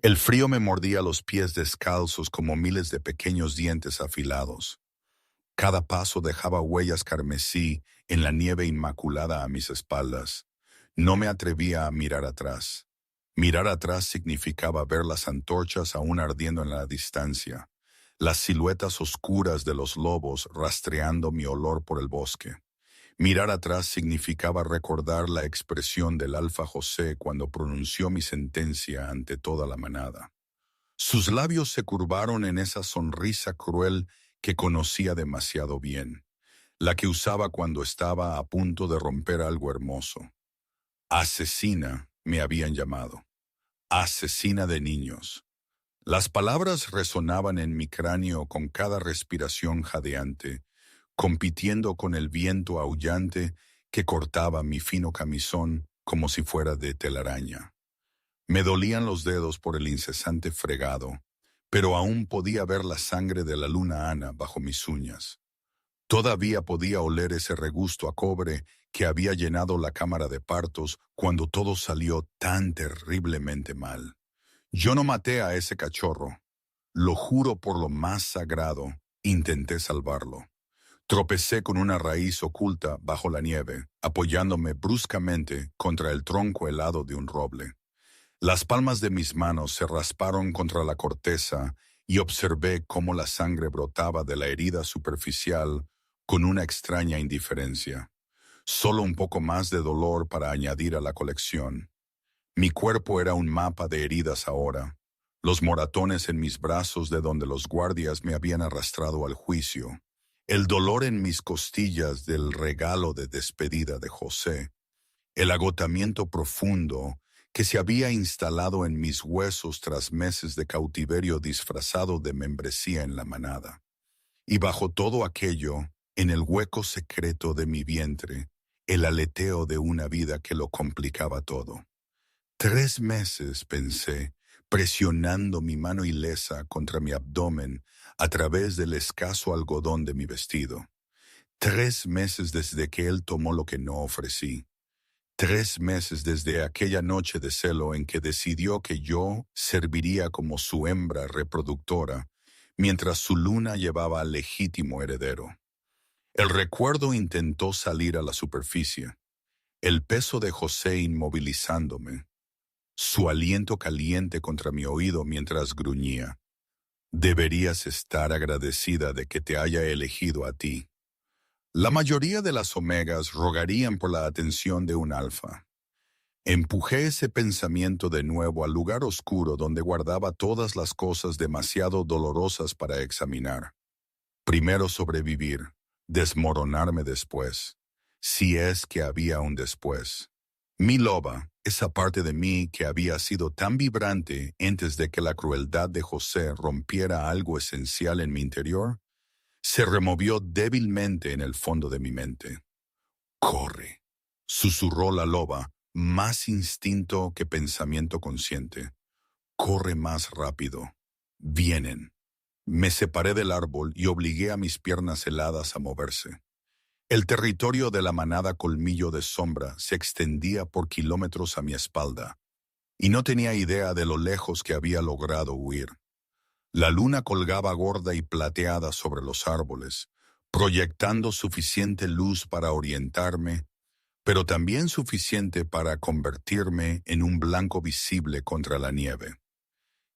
El frío me mordía los pies descalzos como miles de pequeños dientes afilados. Cada paso dejaba huellas carmesí en la nieve inmaculada a mis espaldas. No me atrevía a mirar atrás. Mirar atrás significaba ver las antorchas aún ardiendo en la distancia, las siluetas oscuras de los lobos rastreando mi olor por el bosque. Mirar atrás significaba recordar la expresión del Alfa José cuando pronunció mi sentencia ante toda la manada. Sus labios se curvaron en esa sonrisa cruel que conocía demasiado bien, la que usaba cuando estaba a punto de romper algo hermoso. Asesina me habían llamado. Asesina de niños. Las palabras resonaban en mi cráneo con cada respiración jadeante, compitiendo con el viento aullante que cortaba mi fino camisón como si fuera de telaraña. Me dolían los dedos por el incesante fregado, pero aún podía ver la sangre de la luna Ana bajo mis uñas. Todavía podía oler ese regusto a cobre que había llenado la cámara de partos cuando todo salió tan terriblemente mal. Yo no maté a ese cachorro. Lo juro por lo más sagrado, intenté salvarlo. Tropecé con una raíz oculta bajo la nieve, apoyándome bruscamente contra el tronco helado de un roble. Las palmas de mis manos se rasparon contra la corteza y observé cómo la sangre brotaba de la herida superficial con una extraña indiferencia. Solo un poco más de dolor para añadir a la colección. Mi cuerpo era un mapa de heridas ahora, los moratones en mis brazos de donde los guardias me habían arrastrado al juicio, el dolor en mis costillas del regalo de despedida de José, el agotamiento profundo que se había instalado en mis huesos tras meses de cautiverio disfrazado de membresía en la manada. Y bajo todo aquello, en el hueco secreto de mi vientre, el aleteo de una vida que lo complicaba todo. 3 meses, pensé, presionando mi mano ilesa contra mi abdomen a través del escaso algodón de mi vestido. 3 meses desde que él tomó lo que no ofrecí. 3 meses desde aquella noche de celo en que decidió que yo serviría como su hembra reproductora, mientras su luna llevaba al legítimo heredero. El recuerdo intentó salir a la superficie, el peso de José inmovilizándome, su aliento caliente contra mi oído mientras gruñía. Deberías estar agradecida de que te haya elegido a ti. La mayoría de las omegas rogarían por la atención de un alfa. Empujé ese pensamiento de nuevo al lugar oscuro donde guardaba todas las cosas demasiado dolorosas para examinar. Primero sobrevivir, desmoronarme después, si es que había un después. Mi loba, esa parte de mí que había sido tan vibrante antes de que la crueldad de José rompiera algo esencial en mi interior, se removió débilmente en el fondo de mi mente. «Corre», susurró la loba, más instinto que pensamiento consciente. «Corre más rápido. Vienen». Me separé del árbol y obligué a mis piernas heladas a moverse. El territorio de la manada Colmillo de Sombra se extendía por kilómetros a mi espalda, y no tenía idea de lo lejos que había logrado huir. La luna colgaba gorda y plateada sobre los árboles, proyectando suficiente luz para orientarme, pero también suficiente para convertirme en un blanco visible contra la nieve.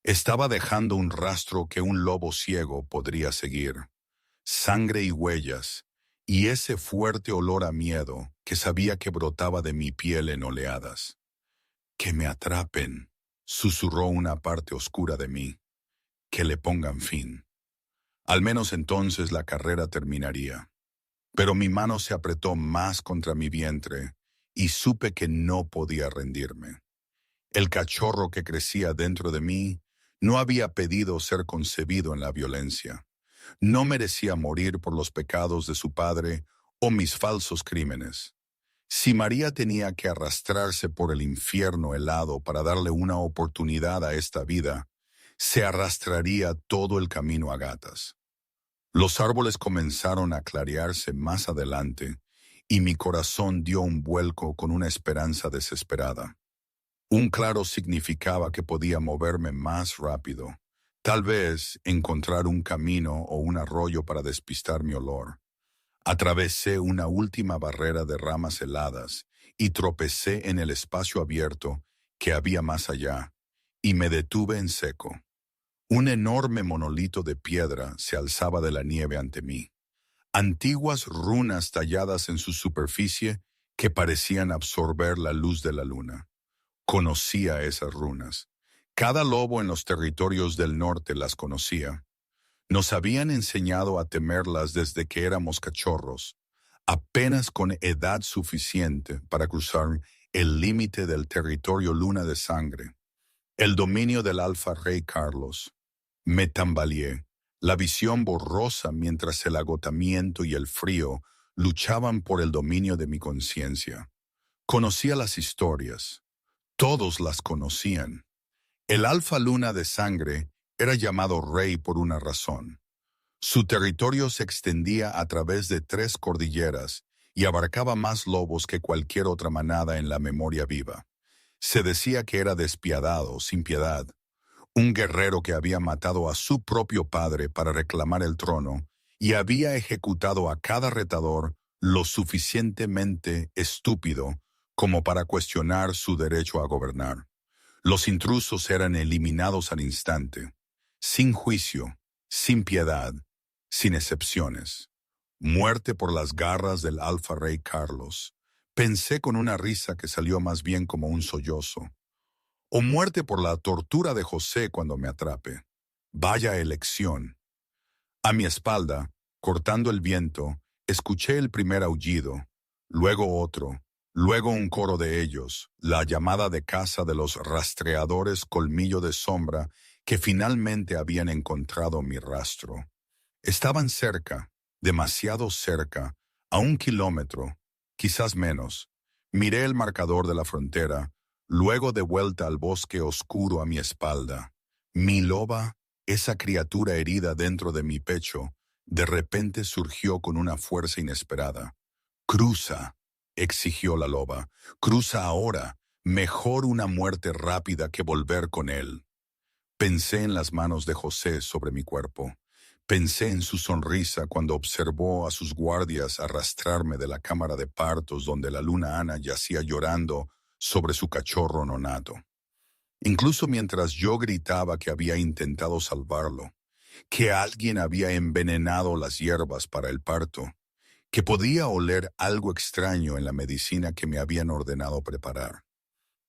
Estaba dejando un rastro que un lobo ciego podría seguir, sangre y huellas, y ese fuerte olor a miedo que sabía que brotaba de mi piel en oleadas. «Que me atrapen», susurró una parte oscura de mí. «Que le pongan fin». Al menos entonces la carrera terminaría. Pero mi mano se apretó más contra mi vientre y supe que no podía rendirme. El cachorro que crecía dentro de mí no había pedido ser concebido en la violencia. No merecía morir por los pecados de su padre o mis falsos crímenes. Si María tenía que arrastrarse por el infierno helado para darle una oportunidad a esta vida, se arrastraría todo el camino a gatas. Los árboles comenzaron a clarearse más adelante y mi corazón dio un vuelco con una esperanza desesperada. Un claro significaba que podía moverme más rápido, tal vez encontrar un camino o un arroyo para despistar mi olor. Atravesé una última barrera de ramas heladas y tropecé en el espacio abierto que había más allá, y me detuve en seco. Un enorme monolito de piedra se alzaba de la nieve ante mí. Antiguas runas talladas en su superficie que parecían absorber la luz de la luna. Conocía esas runas. Cada lobo en los territorios del norte las conocía. Nos habían enseñado a temerlas desde que éramos cachorros, apenas con edad suficiente para cruzar el límite del territorio luna de sangre, el dominio del Alfa Rey Carlos. Me tambaleé, la visión borrosa mientras el agotamiento y el frío luchaban por el dominio de mi conciencia. Conocía las historias, todos las conocían. El Alfa Luna de Sangre era llamado Rey por una razón. Su territorio se extendía a través de 3 cordilleras y abarcaba más lobos que cualquier otra manada en la memoria viva. Se decía que era despiadado, sin piedad, un guerrero que había matado a su propio padre para reclamar el trono y había ejecutado a cada retador lo suficientemente estúpido como para cuestionar su derecho a gobernar. Los intrusos eran eliminados al instante, sin juicio, sin piedad, sin excepciones. Muerte por las garras del Alfa Rey Carlos. Pensé con una risa que salió más bien como un sollozo. O muerte por la tortura de José cuando me atrape. Vaya elección. A mi espalda, cortando el viento, escuché el primer aullido, luego otro, luego un coro de ellos, la llamada de caza de los rastreadores colmillo de sombra que finalmente habían encontrado mi rastro. Estaban cerca, demasiado cerca, a 1 kilómetro, quizás menos. Miré el marcador de la frontera, luego de vuelta al bosque oscuro a mi espalda. Mi loba, esa criatura herida dentro de mi pecho, de repente surgió con una fuerza inesperada. «Cruza», exigió la loba, «cruza ahora, mejor una muerte rápida que volver con él». Pensé en las manos de José sobre mi cuerpo. Pensé en su sonrisa cuando observó a sus guardias arrastrarme de la cámara de partos donde la luna Ana yacía llorando sobre su cachorro nonato. Incluso mientras yo gritaba que había intentado salvarlo, que alguien había envenenado las hierbas para el parto, que podía oler algo extraño en la medicina que me habían ordenado preparar.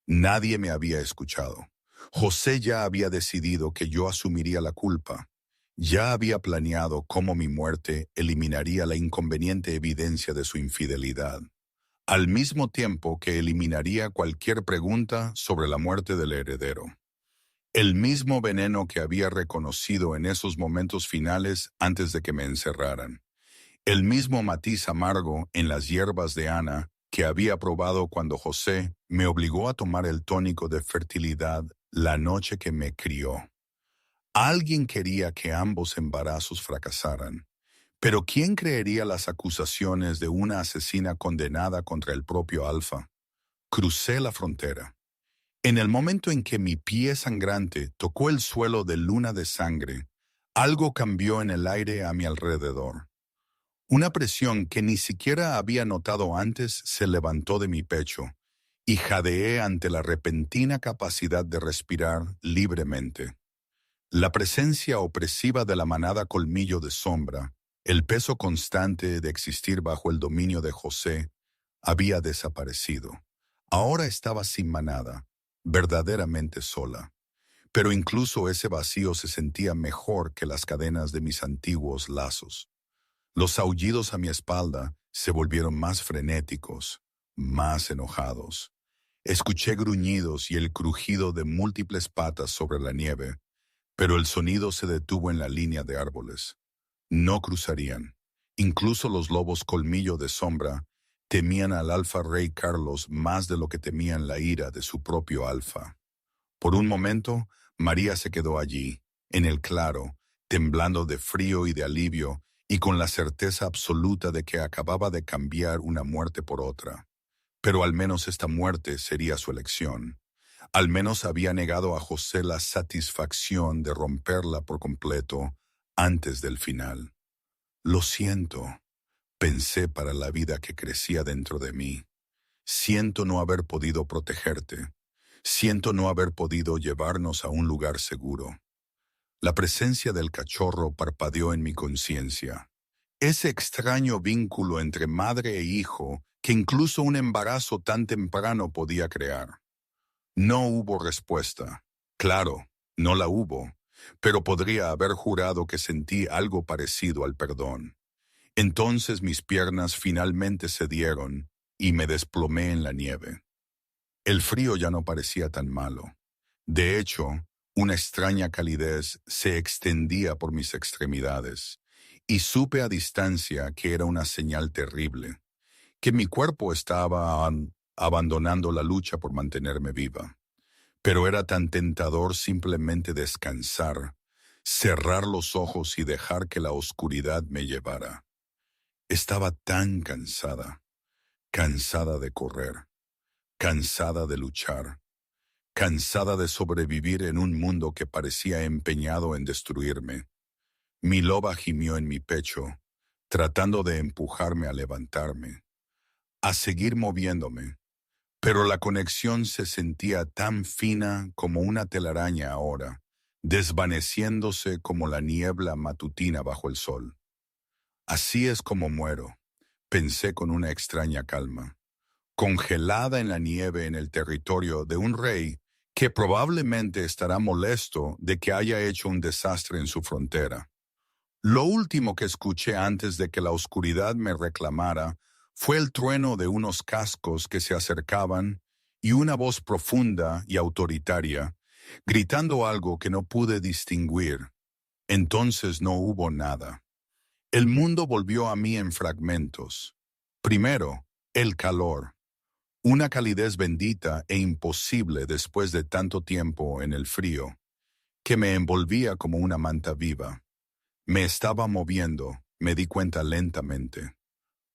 Nadie me había escuchado. José ya había decidido que yo asumiría la culpa. Ya había planeado cómo mi muerte eliminaría la inconveniente evidencia de su infidelidad, al mismo tiempo que eliminaría cualquier pregunta sobre la muerte del heredero. El mismo veneno que había reconocido en esos momentos finales antes de que me encerraran. El mismo matiz amargo en las hierbas de Ana que había probado cuando José me obligó a tomar el tónico de fertilidad la noche que me crió. Alguien quería que ambos embarazos fracasaran, pero ¿quién creería las acusaciones de una asesina condenada contra el propio Alfa? Crucé la frontera. En el momento en que mi pie sangrante tocó el suelo de luna de sangre, algo cambió en el aire a mi alrededor. Una presión que ni siquiera había notado antes se levantó de mi pecho y jadeé ante la repentina capacidad de respirar libremente. La presencia opresiva de la manada colmillo de sombra, el peso constante de existir bajo el dominio de José, había desaparecido. Ahora estaba sin manada, verdaderamente sola. Pero incluso ese vacío se sentía mejor que las cadenas de mis antiguos lazos. Los aullidos a mi espalda se volvieron más frenéticos, más enojados. Escuché gruñidos y el crujido de múltiples patas sobre la nieve, pero el sonido se detuvo en la línea de árboles. No cruzarían. Incluso los lobos colmillo de sombra temían al Alfa Rey Carlos más de lo que temían la ira de su propio Alfa. Por un momento, María se quedó allí, en el claro, temblando de frío y de alivio, y con la certeza absoluta de que acababa de cambiar una muerte por otra. Pero al menos esta muerte sería su elección. Al menos había negado a José la satisfacción de romperla por completo antes del final. Lo siento, pensé para la vida que crecía dentro de mí. Siento no haber podido protegerte. Siento no haber podido llevarnos a un lugar seguro. La presencia del cachorro parpadeó en mi conciencia. Ese extraño vínculo entre madre e hijo que incluso un embarazo tan temprano podía crear. No hubo respuesta. Claro, no la hubo, pero podría haber jurado que sentí algo parecido al perdón. Entonces mis piernas finalmente cedieron y me desplomé en la nieve. El frío ya no parecía tan malo. De hecho, una extraña calidez se extendía por mis extremidades, y supe a distancia que era una señal terrible, que mi cuerpo estaba abandonando la lucha por mantenerme viva. Pero era tan tentador simplemente descansar, cerrar los ojos y dejar que la oscuridad me llevara. Estaba tan cansada, cansada de correr, cansada de luchar, cansada de sobrevivir en un mundo que parecía empeñado en destruirme. Mi loba gimió en mi pecho, tratando de empujarme a levantarme, a seguir moviéndome, pero la conexión se sentía tan fina como una telaraña ahora, desvaneciéndose como la niebla matutina bajo el sol. Así es como muero, pensé con una extraña calma, congelada en la nieve en el territorio de un rey que probablemente estará molesto de que haya hecho un desastre en su frontera. Lo último que escuché antes de que la oscuridad me reclamara fue el trueno de unos cascos que se acercaban y una voz profunda y autoritaria, gritando algo que no pude distinguir. Entonces no hubo nada. El mundo volvió a mí en fragmentos. Primero, el calor, una calidez bendita e imposible después de tanto tiempo en el frío, que me envolvía como una manta viva. Me estaba moviendo, me di cuenta lentamente.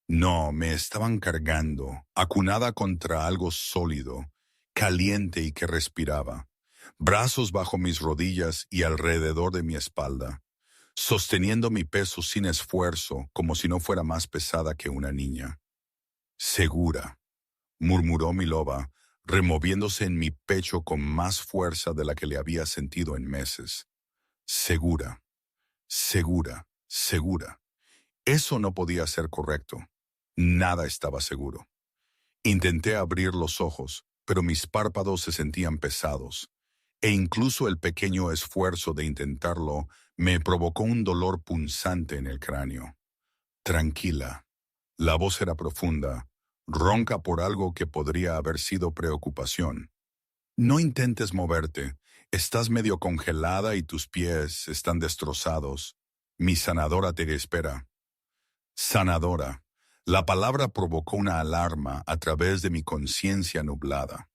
No, me estaban cargando, acunada contra algo sólido, caliente y que respiraba, brazos bajo mis rodillas y alrededor de mi espalda, sosteniendo mi peso sin esfuerzo, como si no fuera más pesada que una niña. Segura, murmuró mi loba, removiéndose en mi pecho con más fuerza de la que le había sentido en meses. Segura, segura, segura. Eso no podía ser correcto. Nada estaba seguro. Intenté abrir los ojos, pero mis párpados se sentían pesados, e incluso el pequeño esfuerzo de intentarlo me provocó un dolor punzante en el cráneo. Tranquila. La voz era profunda, ronca por algo que podría haber sido preocupación. No intentes moverte. Estás medio congelada y tus pies están destrozados. Mi sanadora te espera. Sanadora. La palabra provocó una alarma a través de mi conciencia nublada.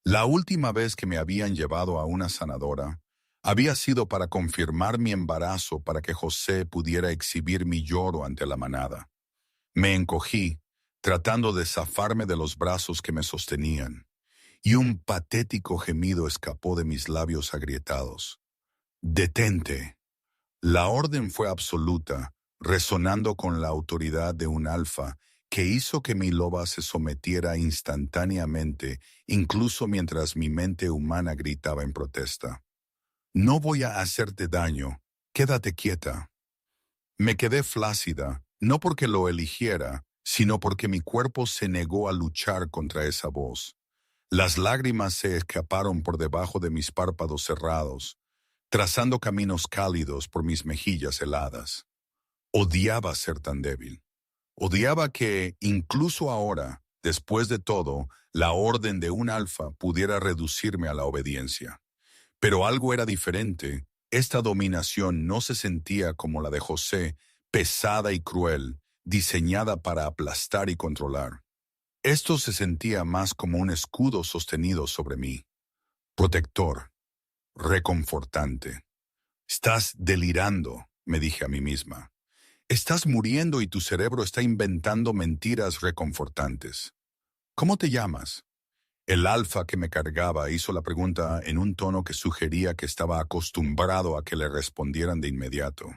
La última vez que me habían llevado a una sanadora había sido para confirmar mi embarazo para que José pudiera exhibir mi lloro ante la manada. Me encogí, tratando de zafarme de los brazos que me sostenían, y un patético gemido escapó de mis labios agrietados. «Detente». La orden fue absoluta, resonando con la autoridad de un alfa que hizo que mi loba se sometiera instantáneamente, incluso mientras mi mente humana gritaba en protesta. «No voy a hacerte daño. Quédate quieta». Me quedé flácida, no porque lo eligiera, sino porque mi cuerpo se negó a luchar contra esa voz. Las lágrimas se escaparon por debajo de mis párpados cerrados, trazando caminos cálidos por mis mejillas heladas. Odiaba ser tan débil. Odiaba que, incluso ahora, después de todo, la orden de un alfa pudiera reducirme a la obediencia. Pero algo era diferente. Esta dominación no se sentía como la de José, pesada y cruel, diseñada para aplastar y controlar. Esto se sentía más como un escudo sostenido sobre mí. Protector, reconfortante. «Estás delirando», me dije a mí misma. «Estás muriendo y tu cerebro está inventando mentiras reconfortantes». «¿Cómo te llamas?» El alfa que me cargaba hizo la pregunta en un tono que sugería que estaba acostumbrado a que le respondieran de inmediato.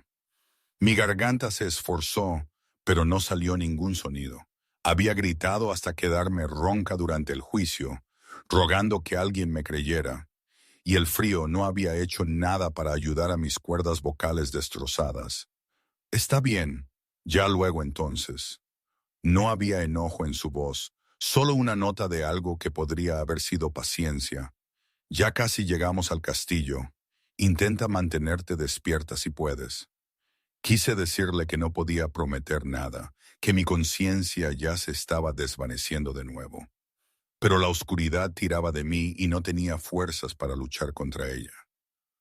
Mi garganta se esforzó, pero no salió ningún sonido. Había gritado hasta quedarme ronca durante el juicio, rogando que alguien me creyera, y el frío no había hecho nada para ayudar a mis cuerdas vocales destrozadas. Está bien, ya luego entonces. No había enojo en su voz, solo una nota de algo que podría haber sido paciencia. Ya casi llegamos al castillo. Intenta mantenerte despierta si puedes. Quise decirle que no podía prometer nada, que mi conciencia ya se estaba desvaneciendo de nuevo. Pero la oscuridad tiraba de mí y no tenía fuerzas para luchar contra ella.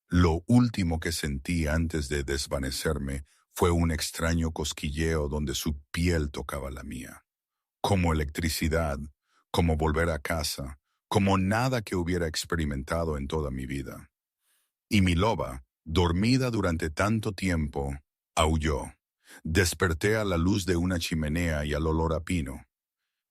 Lo último que sentí antes de desvanecerme fue un extraño cosquilleo donde su piel tocaba la mía. Como electricidad, como volver a casa, como nada que hubiera experimentado en toda mi vida. Y mi loba, dormida durante tanto tiempo, aulló. Desperté a la luz de una chimenea y al olor a pino.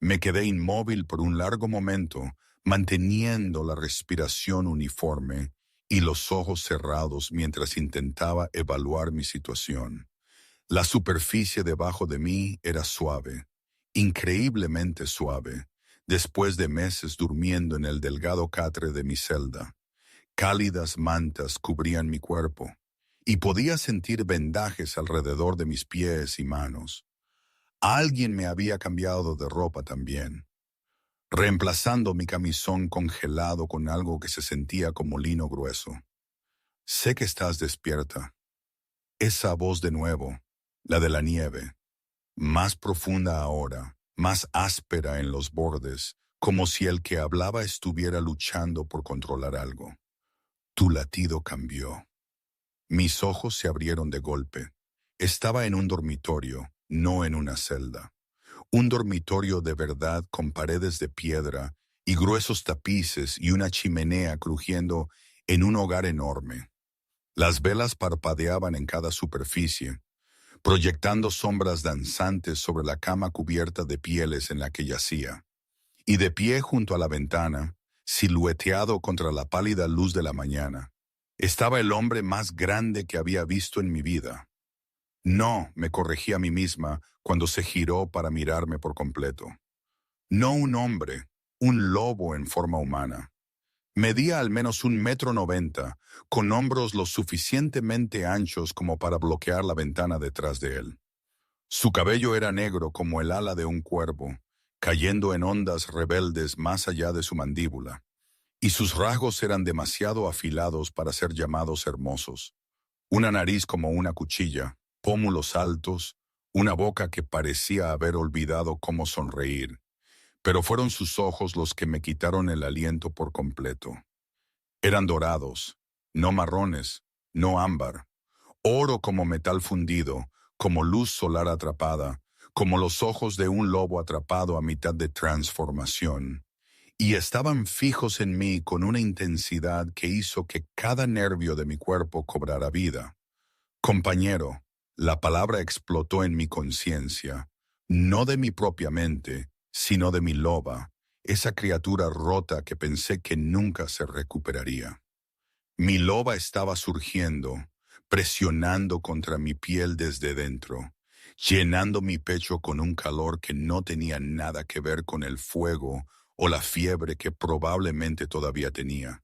Me quedé inmóvil por un largo momento, manteniendo la respiración uniforme y los ojos cerrados mientras intentaba evaluar mi situación. La superficie debajo de mí era suave, increíblemente suave, después de meses durmiendo en el delgado catre de mi celda. Cálidas mantas cubrían mi cuerpo, y podía sentir vendajes alrededor de mis pies y manos. Alguien me había cambiado de ropa también, reemplazando mi camisón congelado con algo que se sentía como lino grueso. Sé que estás despierta. Esa voz de nuevo, la de la nieve, más profunda ahora, más áspera en los bordes, como si el que hablaba estuviera luchando por controlar algo. Tu latido cambió. Mis ojos se abrieron de golpe. Estaba en un dormitorio, no en una celda. Un dormitorio de verdad con paredes de piedra y gruesos tapices y una chimenea crujiendo en un hogar enorme. Las velas parpadeaban en cada superficie, proyectando sombras danzantes sobre la cama cubierta de pieles en la que yacía. Y de pie junto a la ventana, silueteado contra la pálida luz de la mañana, estaba el hombre más grande que había visto en mi vida. No, me corregí a mí misma cuando se giró para mirarme por completo. No un hombre, un lobo en forma humana. Medía al menos 1,90 m, con hombros lo suficientemente anchos como para bloquear la ventana detrás de él. Su cabello era negro como el ala de un cuervo, cayendo en ondas rebeldes más allá de su mandíbula, y sus rasgos eran demasiado afilados para ser llamados hermosos. Una nariz como una cuchilla, pómulos altos, una boca que parecía haber olvidado cómo sonreír, pero fueron sus ojos los que me quitaron el aliento por completo. Eran dorados, no marrones, no ámbar, oro como metal fundido, como luz solar atrapada, como los ojos de un lobo atrapado a mitad de transformación, y estaban fijos en mí con una intensidad que hizo que cada nervio de mi cuerpo cobrara vida. Compañero, la palabra explotó en mi conciencia, no de mi propia mente, sino de mi loba, esa criatura rota que pensé que nunca se recuperaría. Mi loba estaba surgiendo, presionando contra mi piel desde dentro, llenando mi pecho con un calor que no tenía nada que ver con el fuego o la fiebre que probablemente todavía tenía.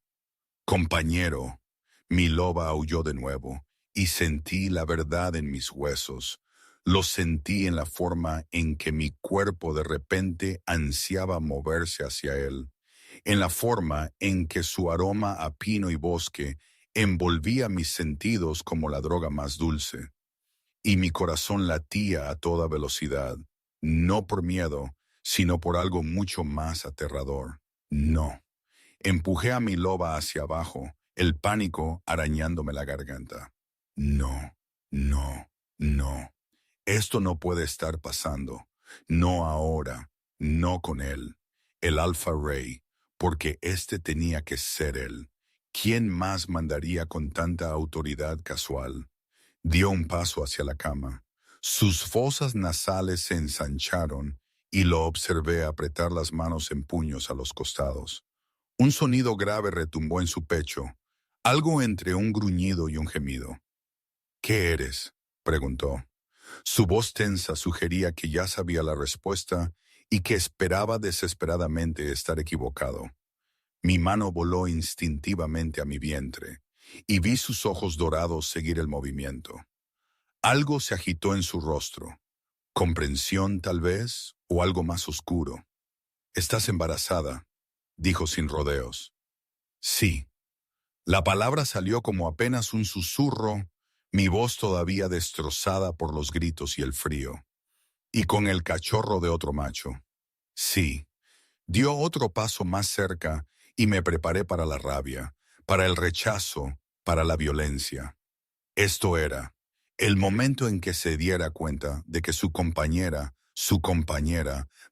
Compañero, mi loba aulló de nuevo, y sentí la verdad en mis huesos. Lo sentí en la forma en que mi cuerpo de repente ansiaba moverse hacia él, en la forma en que su aroma a pino y bosque envolvía mis sentidos como la droga más dulce. Y mi corazón latía a toda velocidad, no por miedo, sino por algo mucho más aterrador. No. Empujé a mi loba hacia abajo, el pánico arañándome la garganta. No, no, no. Esto no puede estar pasando. No ahora, no con él, el Alpha Ray, porque este tenía que ser él. ¿Quién más mandaría con tanta autoridad casual? Dio un paso hacia la cama. Sus fosas nasales se ensancharon y lo observé apretar las manos en puños a los costados. Un sonido grave retumbó en su pecho, algo entre un gruñido y un gemido. ¿Qué eres?, preguntó. Su voz tensa sugería que ya sabía la respuesta y que esperaba desesperadamente estar equivocado. Mi mano voló instintivamente a mi vientre y vi sus ojos dorados seguir el movimiento. Algo se agitó en su rostro. Comprensión, tal vez, o algo más oscuro. «Estás embarazada», dijo sin rodeos. «Sí». La palabra salió como apenas un susurro, mi voz todavía destrozada por los gritos y el frío. «Y con el cachorro de otro macho». «Sí». Dio otro paso más cerca y me preparé para la rabia, para el rechazo, para la violencia. Esto era el momento en que se diera cuenta de que su compañera,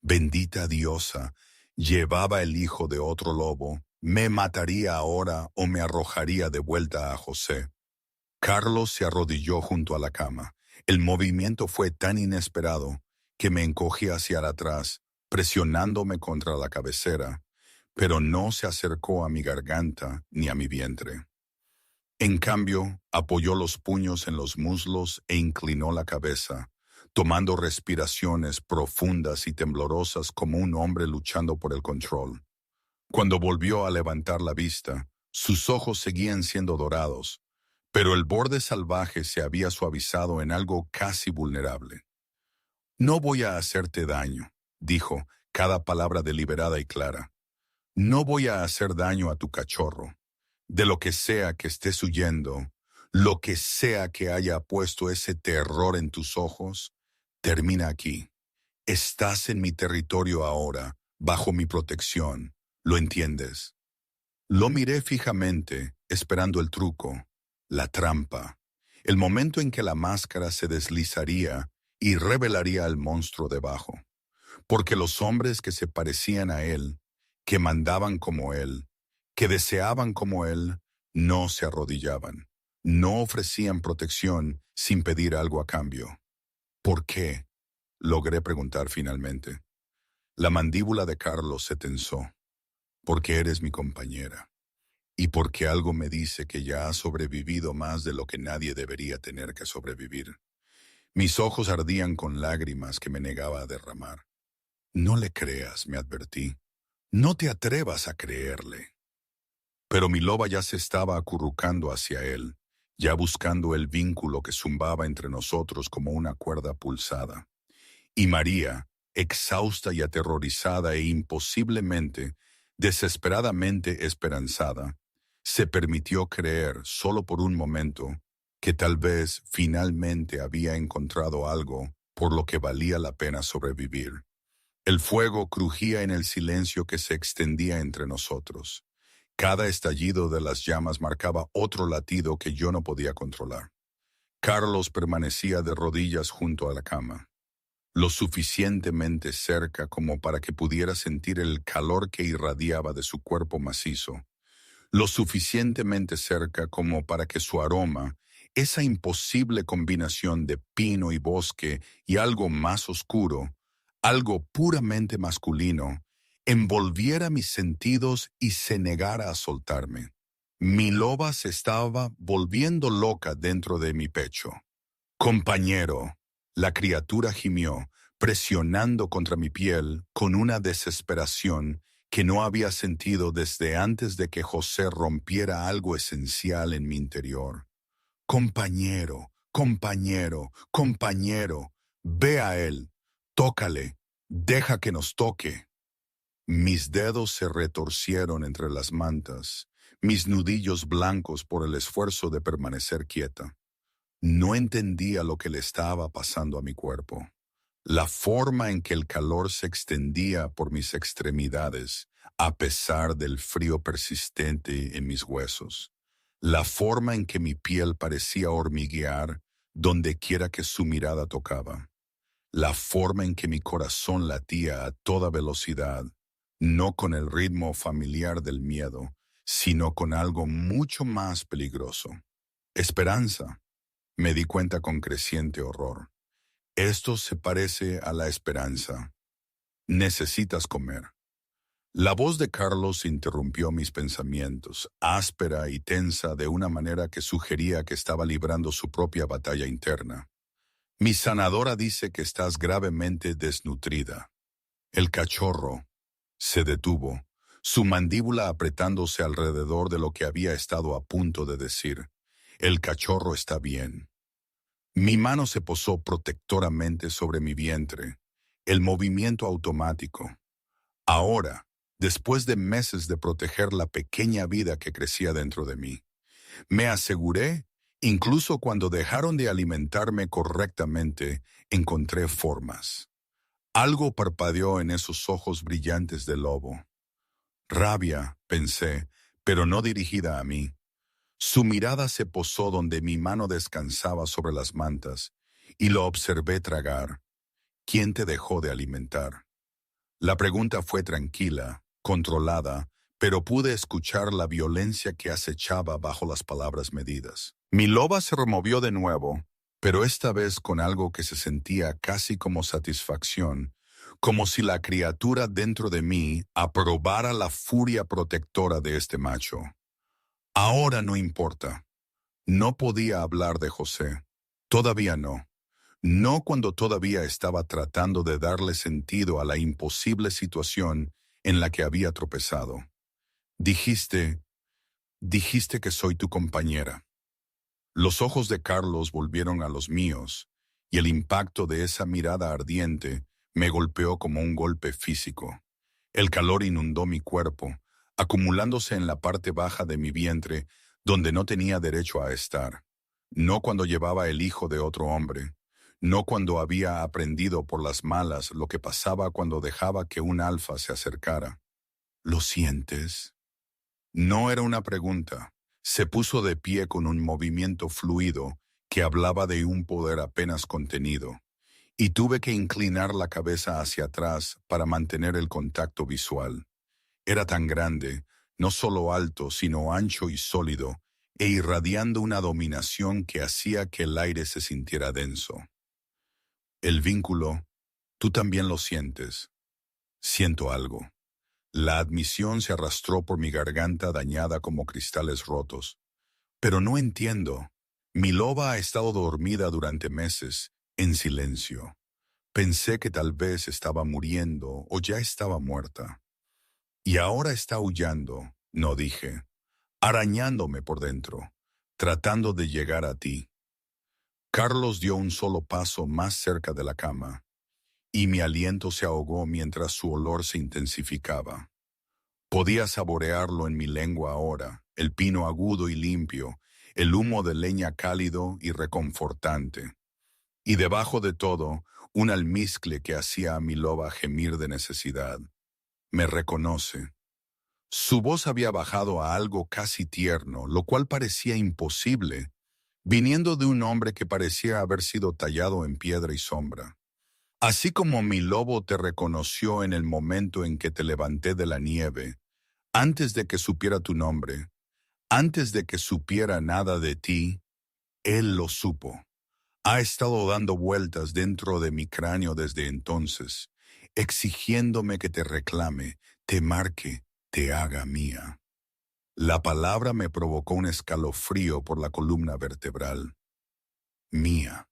bendita diosa, llevaba el hijo de otro lobo, me mataría ahora o me arrojaría de vuelta a José. Carlos se arrodilló junto a la cama. El movimiento fue tan inesperado que me encogí hacia atrás, presionándome contra la cabecera, pero no se acercó a mi garganta ni a mi vientre. En cambio, apoyó los puños en los muslos e inclinó la cabeza, tomando respiraciones profundas y temblorosas como un hombre luchando por el control. Cuando volvió a levantar la vista, sus ojos seguían siendo dorados, pero el borde salvaje se había suavizado en algo casi vulnerable. «No voy a hacerte daño», dijo, cada palabra deliberada y clara. «No voy a hacer daño a tu cachorro. De lo que sea que estés huyendo, lo que sea que haya puesto ese terror en tus ojos, termina aquí. Estás en mi territorio ahora, bajo mi protección. ¿Lo entiendes?». Lo miré fijamente, esperando el truco, la trampa, el momento en que la máscara se deslizaría y revelaría al monstruo debajo. Porque los hombres que se parecían a él, que mandaban como él, que deseaban como él, no se arrodillaban, no ofrecían protección sin pedir algo a cambio. «¿Por qué?», logré preguntar finalmente. La mandíbula de Carlos se tensó. «Porque eres mi compañera. Y porque algo me dice que ya has sobrevivido más de lo que nadie debería tener que sobrevivir». Mis ojos ardían con lágrimas que me negaba a derramar. «No le creas», me advertí. «No te atrevas a creerle». Pero mi loba ya se estaba acurrucando hacia él, ya buscando el vínculo que zumbaba entre nosotros como una cuerda pulsada. Y María, exhausta y aterrorizada e imposiblemente, desesperadamente esperanzada, se permitió creer, solo por un momento, que tal vez finalmente había encontrado algo por lo que valía la pena sobrevivir. El fuego crujía en el silencio que se extendía entre nosotros. Cada estallido de las llamas marcaba otro latido que yo no podía controlar. Carlos permanecía de rodillas junto a la cama, lo suficientemente cerca como para que pudiera sentir el calor que irradiaba de su cuerpo macizo, lo suficientemente cerca como para que su aroma, esa imposible combinación de pino y bosque y algo más oscuro, algo puramente masculino, envolviera mis sentidos y se negara a soltarme. Mi loba se estaba volviendo loca dentro de mi pecho. «Compañero», la criatura gimió, presionando contra mi piel con una desesperación que no había sentido desde antes de que José rompiera algo esencial en mi interior. «Compañero, compañero, compañero, ve a él, tócale, deja que nos toque». Mis dedos se retorcieron entre las mantas, mis nudillos blancos por el esfuerzo de permanecer quieta. No entendía lo que le estaba pasando a mi cuerpo. La forma en que el calor se extendía por mis extremidades, a pesar del frío persistente en mis huesos. La forma en que mi piel parecía hormiguear donde quiera que su mirada tocaba. La forma en que mi corazón latía a toda velocidad, no con el ritmo familiar del miedo, sino con algo mucho más peligroso. Esperanza. Me di cuenta con creciente horror. Esto se parece a la esperanza. Necesitas comer. La voz de Carlos interrumpió mis pensamientos, áspera y tensa de una manera que sugería que estaba librando su propia batalla interna. Mi sanadora dice que estás gravemente desnutrida. El cachorro se detuvo, su mandíbula apretándose alrededor de lo que había estado a punto de decir. El cachorro está bien. Mi mano se posó protectoramente sobre mi vientre, el movimiento automático. Ahora, después de meses de proteger la pequeña vida que crecía dentro de mí, me aseguré, incluso cuando dejaron de alimentarme correctamente, encontré formas. Algo parpadeó en esos ojos brillantes de lobo. Rabia, pensé, pero no dirigida a mí. Su mirada se posó donde mi mano descansaba sobre las mantas, y lo observé tragar. ¿Quién te dejó de alimentar? La pregunta fue tranquila, controlada, pero pude escuchar la violencia que acechaba bajo las palabras medidas. Mi loba se removió de nuevo, pero esta vez con algo que se sentía casi como satisfacción, como si la criatura dentro de mí aprobara la furia protectora de este macho. Ahora no importa. No podía hablar de José. Todavía no. No cuando todavía estaba tratando de darle sentido a la imposible situación en la que había tropezado. Dijiste que soy tu compañera. Los ojos de Carlos volvieron a los míos, y el impacto de esa mirada ardiente me golpeó como un golpe físico. El calor inundó mi cuerpo, acumulándose en la parte baja de mi vientre, donde no tenía derecho a estar. No cuando llevaba el hijo de otro hombre. No cuando había aprendido por las malas lo que pasaba cuando dejaba que un alfa se acercara. ¿Lo sientes? No era una pregunta. Se puso de pie con un movimiento fluido que hablaba de un poder apenas contenido, y tuve que inclinar la cabeza hacia atrás para mantener el contacto visual. Era tan grande, no solo alto, sino ancho y sólido, e irradiando una dominación que hacía que el aire se sintiera denso. El vínculo, tú también lo sientes. Siento algo. La admisión se arrastró por mi garganta dañada como cristales rotos. Pero no entiendo. Mi loba ha estado dormida durante meses, en silencio. Pensé que tal vez estaba muriendo o ya estaba muerta. Y ahora está aullando, no dije, arañándome por dentro, tratando de llegar a ti. Carlos dio un solo paso más cerca de la cama, y mi aliento se ahogó mientras su olor se intensificaba. Podía saborearlo en mi lengua ahora, el pino agudo y limpio, el humo de leña cálido y reconfortante. Y debajo de todo, un almizcle que hacía a mi loba gemir de necesidad. Me reconoce. Su voz había bajado a algo casi tierno, lo cual parecía imposible, viniendo de un hombre que parecía haber sido tallado en piedra y sombra. Así como mi lobo te reconoció en el momento en que te levanté de la nieve, antes de que supiera tu nombre, antes de que supiera nada de ti, él lo supo. Ha estado dando vueltas dentro de mi cráneo desde entonces, exigiéndome que te reclame, te marque, te haga mía. La palabra me provocó un escalofrío por la columna vertebral. Mía.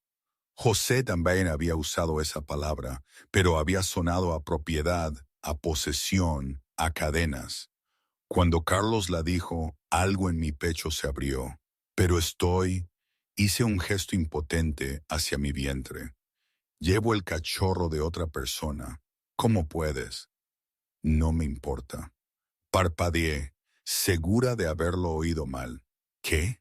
José también había usado esa palabra, pero había sonado a propiedad, a posesión, a cadenas. Cuando Carlos la dijo, algo en mi pecho se abrió. Pero hice un gesto impotente hacia mi vientre. Llevo el cachorro de otra persona. ¿Cómo puedes? No me importa. Parpadeé, segura de haberlo oído mal. ¿Qué?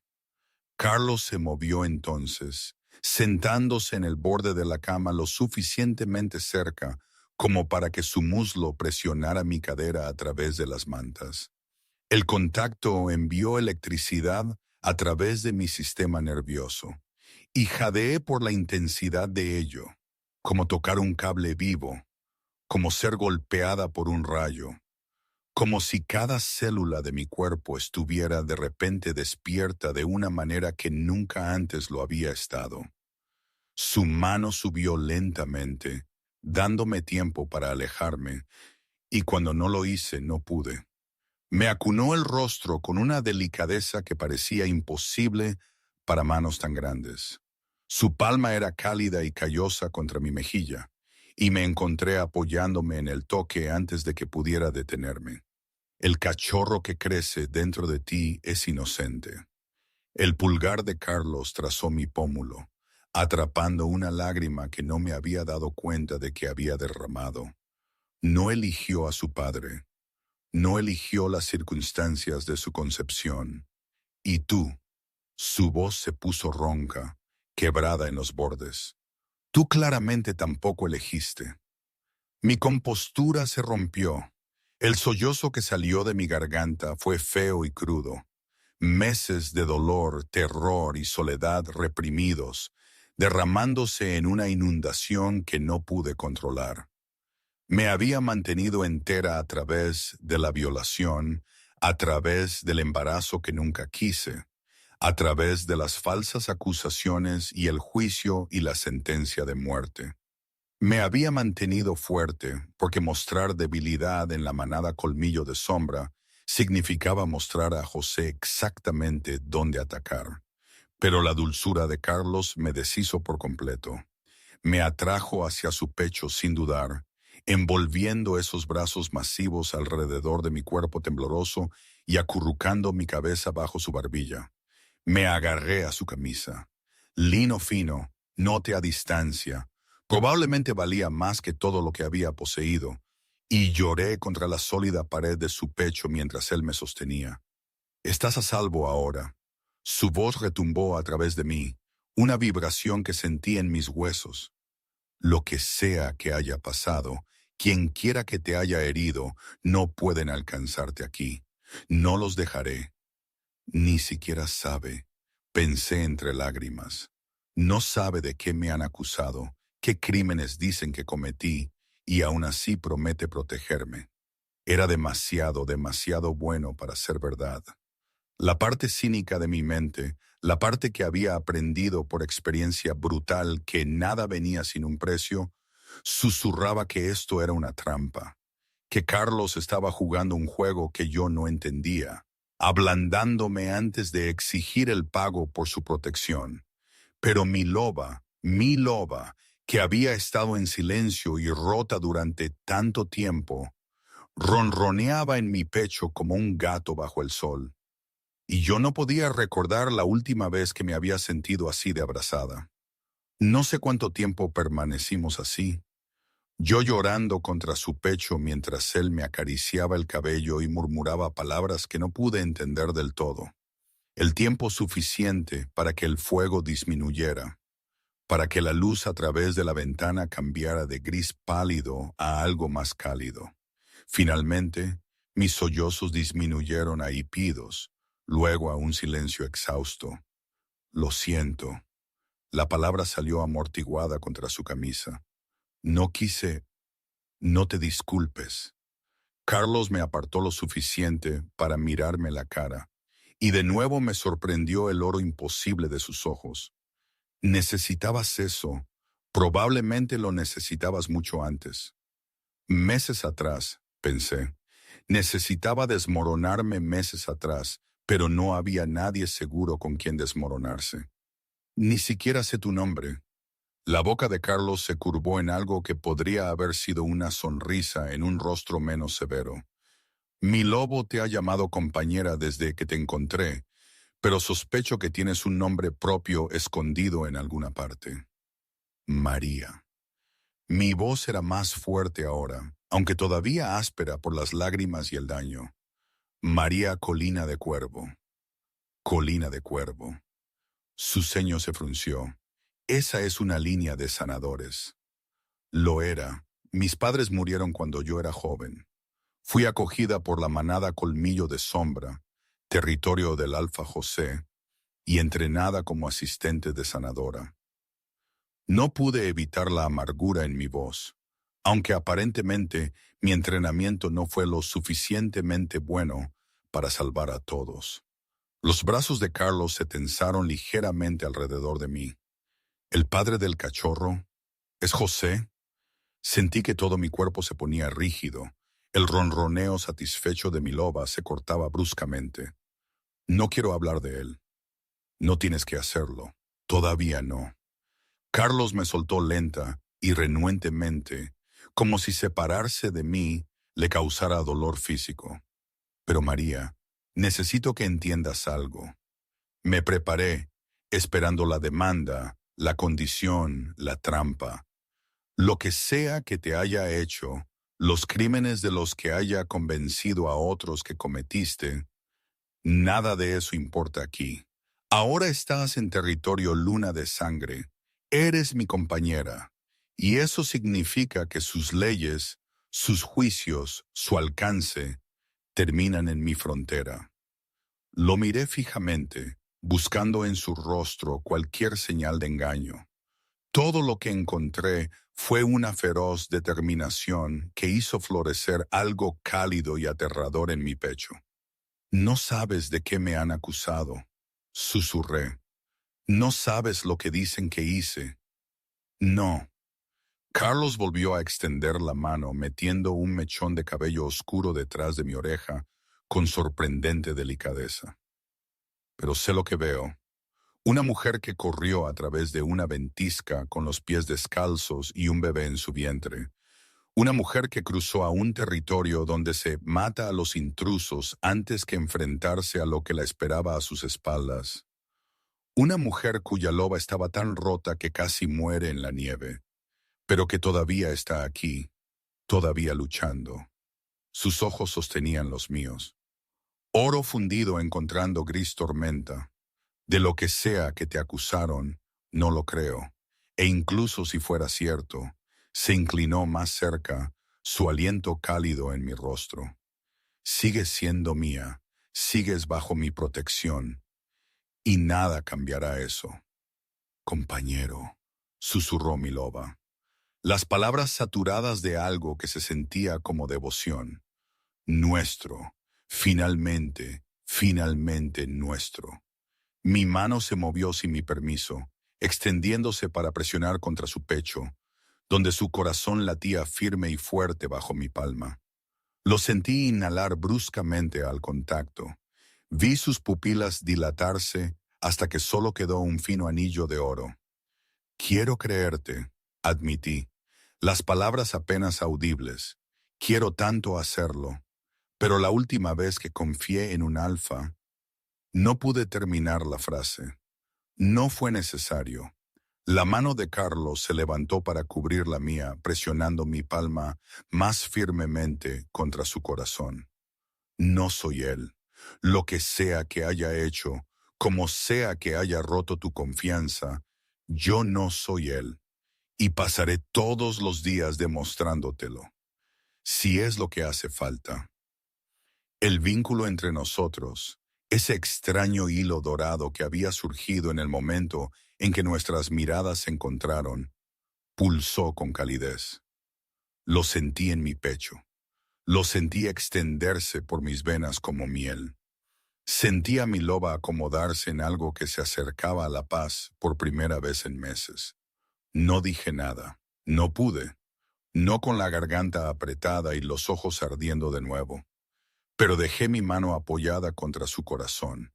Carlos se movió entonces, sentándose en el borde de la cama lo suficientemente cerca como para que su muslo presionara mi cadera a través de las mantas. El contacto envió electricidad a través de mi sistema nervioso, y jadeé por la intensidad de ello, como tocar un cable vivo, como ser golpeada por un rayo, como si cada célula de mi cuerpo estuviera de repente despierta de una manera que nunca antes lo había estado. Su mano subió lentamente, dándome tiempo para alejarme, y cuando no lo hice no pude. Me acunó el rostro con una delicadeza que parecía imposible para manos tan grandes. Su palma era cálida y callosa contra mi mejilla, y me encontré apoyándome en el toque antes de que pudiera detenerme. El cachorro que crece dentro de ti es inocente. El pulgar de Carlos trazó mi pómulo, atrapando una lágrima que no me había dado cuenta de que había derramado. No eligió a su padre. No eligió las circunstancias de su concepción. Y tú, su voz se puso ronca, quebrada en los bordes. Tú claramente tampoco elegiste. Mi compostura se rompió. El sollozo que salió de mi garganta fue feo y crudo. Meses de dolor, terror y soledad reprimidos, derramándose en una inundación que no pude controlar. Me había mantenido entera a través de la violación, a través del embarazo que nunca quise, a través de las falsas acusaciones y el juicio y la sentencia de muerte. Me había mantenido fuerte porque mostrar debilidad en la manada Colmillo de Sombra significaba mostrar a José exactamente dónde atacar. Pero la dulzura de Carlos me deshizo por completo. Me atrajo hacia su pecho sin dudar, envolviendo esos brazos masivos alrededor de mi cuerpo tembloroso y acurrucando mi cabeza bajo su barbilla. Me agarré a su camisa. Lino fino, note a distancia. Probablemente valía más que todo lo que había poseído, y lloré contra la sólida pared de su pecho mientras él me sostenía. Estás a salvo ahora. Su voz retumbó a través de mí, una vibración que sentí en mis huesos. Lo que sea que haya pasado, quien quiera que te haya herido, no pueden alcanzarte aquí. No los dejaré. Ni siquiera sabe, pensé entre lágrimas. No sabe de qué me han acusado, qué crímenes dicen que cometí, y aún así promete protegerme. Era demasiado, demasiado bueno para ser verdad. La parte cínica de mi mente, la parte que había aprendido por experiencia brutal que nada venía sin un precio, susurraba que esto era una trampa, que Carlos estaba jugando un juego que yo no entendía, ablandándome antes de exigir el pago por su protección. Pero mi loba, que había estado en silencio y rota durante tanto tiempo, ronroneaba en mi pecho como un gato bajo el sol. Y yo no podía recordar la última vez que me había sentido así de abrazada. No sé cuánto tiempo permanecimos así, yo llorando contra su pecho mientras él me acariciaba el cabello y murmuraba palabras que no pude entender del todo. El tiempo suficiente para que el fuego disminuyera, para que la luz a través de la ventana cambiara de gris pálido a algo más cálido. Finalmente, mis sollozos disminuyeron a hipidos, luego a un silencio exhausto. Lo siento. La palabra salió amortiguada contra su camisa. No quise. No te disculpes. Carlos me apartó lo suficiente para mirarme la cara, y de nuevo me sorprendió el oro imposible de sus ojos. Necesitabas eso. Probablemente lo necesitabas mucho antes. Meses atrás, pensé. Necesitaba desmoronarme meses atrás, pero no había nadie seguro con quien desmoronarse. Ni siquiera sé tu nombre. La boca de Carlos se curvó en algo que podría haber sido una sonrisa en un rostro menos severo. Mi lobo te ha llamado compañera desde que te encontré, pero sospecho que tienes un nombre propio escondido en alguna parte. María. Mi voz era más fuerte ahora, aunque todavía áspera por las lágrimas y el daño. María Colina de Cuervo. Colina de Cuervo. Su ceño se frunció. Esa es una línea de sanadores. Lo era. Mis padres murieron cuando yo era joven. Fui acogida por la manada Colmillo de Sombra, territorio del Alfa José, y entrenada como asistente de sanadora. No pude evitar la amargura en mi voz, aunque aparentemente mi entrenamiento no fue lo suficientemente bueno para salvar a todos. Los brazos de Carlos se tensaron ligeramente alrededor de mí. ¿El padre del cachorro? ¿Es José? Sentí que todo mi cuerpo se ponía rígido. El ronroneo satisfecho de mi loba se cortaba bruscamente. No quiero hablar de él. No tienes que hacerlo. Todavía no. Carlos me soltó lenta y renuentemente, como si separarse de mí le causara dolor físico. Pero María, necesito que entiendas algo. Me preparé, esperando la demanda, la condición, la trampa. Lo que sea que te haya hecho, los crímenes de los que haya convencido a otros que cometiste, nada de eso importa aquí. Ahora estás en territorio luna de sangre. Eres mi compañera. Y eso significa que sus leyes, sus juicios, su alcance, terminan en mi frontera. Lo miré fijamente, buscando en su rostro cualquier señal de engaño. Todo lo que encontré fue una feroz determinación que hizo florecer algo cálido y aterrador en mi pecho. No sabes de qué me han acusado, susurré. No sabes lo que dicen que hice. No. Carlos volvió a extender la mano, metiendo un mechón de cabello oscuro detrás de mi oreja, con sorprendente delicadeza. Pero sé lo que veo. Una mujer que corrió a través de una ventisca con los pies descalzos y un bebé en su vientre. Una mujer que cruzó a un territorio donde se mata a los intrusos antes que enfrentarse a lo que la esperaba a sus espaldas. Una mujer cuya loba estaba tan rota que casi muere en la nieve, pero que todavía está aquí, todavía luchando. Sus ojos sostenían los míos. Oro fundido encontrando gris tormenta. De lo que sea que te acusaron, no lo creo. E incluso si fuera cierto, se inclinó más cerca, su aliento cálido en mi rostro. Sigues siendo mía, sigues bajo mi protección, y nada cambiará eso. Compañero, susurró mi loba. Las palabras saturadas de algo que se sentía como devoción. Nuestro, finalmente, finalmente nuestro. Mi mano se movió sin mi permiso, extendiéndose para presionar contra su pecho, donde su corazón latía firme y fuerte bajo mi palma. Lo sentí inhalar bruscamente al contacto. Vi sus pupilas dilatarse hasta que solo quedó un fino anillo de oro. Quiero creerte, admití. Las palabras apenas audibles. Quiero tanto hacerlo. Pero la última vez que confié en un alfa, no pude terminar la frase. No fue necesario. La mano de Carlos se levantó para cubrir la mía, presionando mi palma más firmemente contra su corazón. No soy él. Lo que sea que haya hecho, como sea que haya roto tu confianza, yo no soy él. Y pasaré todos los días demostrándotelo, si es lo que hace falta. El vínculo entre nosotros, ese extraño hilo dorado que había surgido en el momento en que nuestras miradas se encontraron, pulsó con calidez. Lo sentí en mi pecho. Lo sentí extenderse por mis venas como miel. Sentí a mi loba acomodarse en algo que se acercaba a la paz por primera vez en meses. No dije nada. No pude. No con la garganta apretada y los ojos ardiendo de nuevo. Pero dejé mi mano apoyada contra su corazón,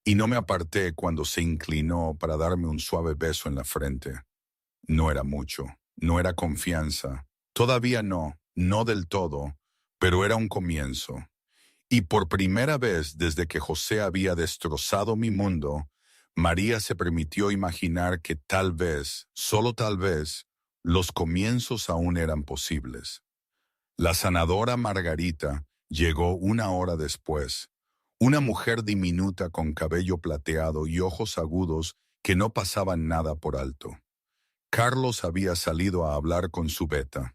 y no me aparté cuando se inclinó para darme un suave beso en la frente. No era mucho, no era confianza, todavía no, no del todo, pero era un comienzo. Y por primera vez desde que José había destrozado mi mundo, María se permitió imaginar que tal vez, solo tal vez, los comienzos aún eran posibles. La sanadora Margarita llegó una hora después, una mujer diminuta con cabello plateado y ojos agudos que no pasaban nada por alto. Carlos había salido a hablar con su beta.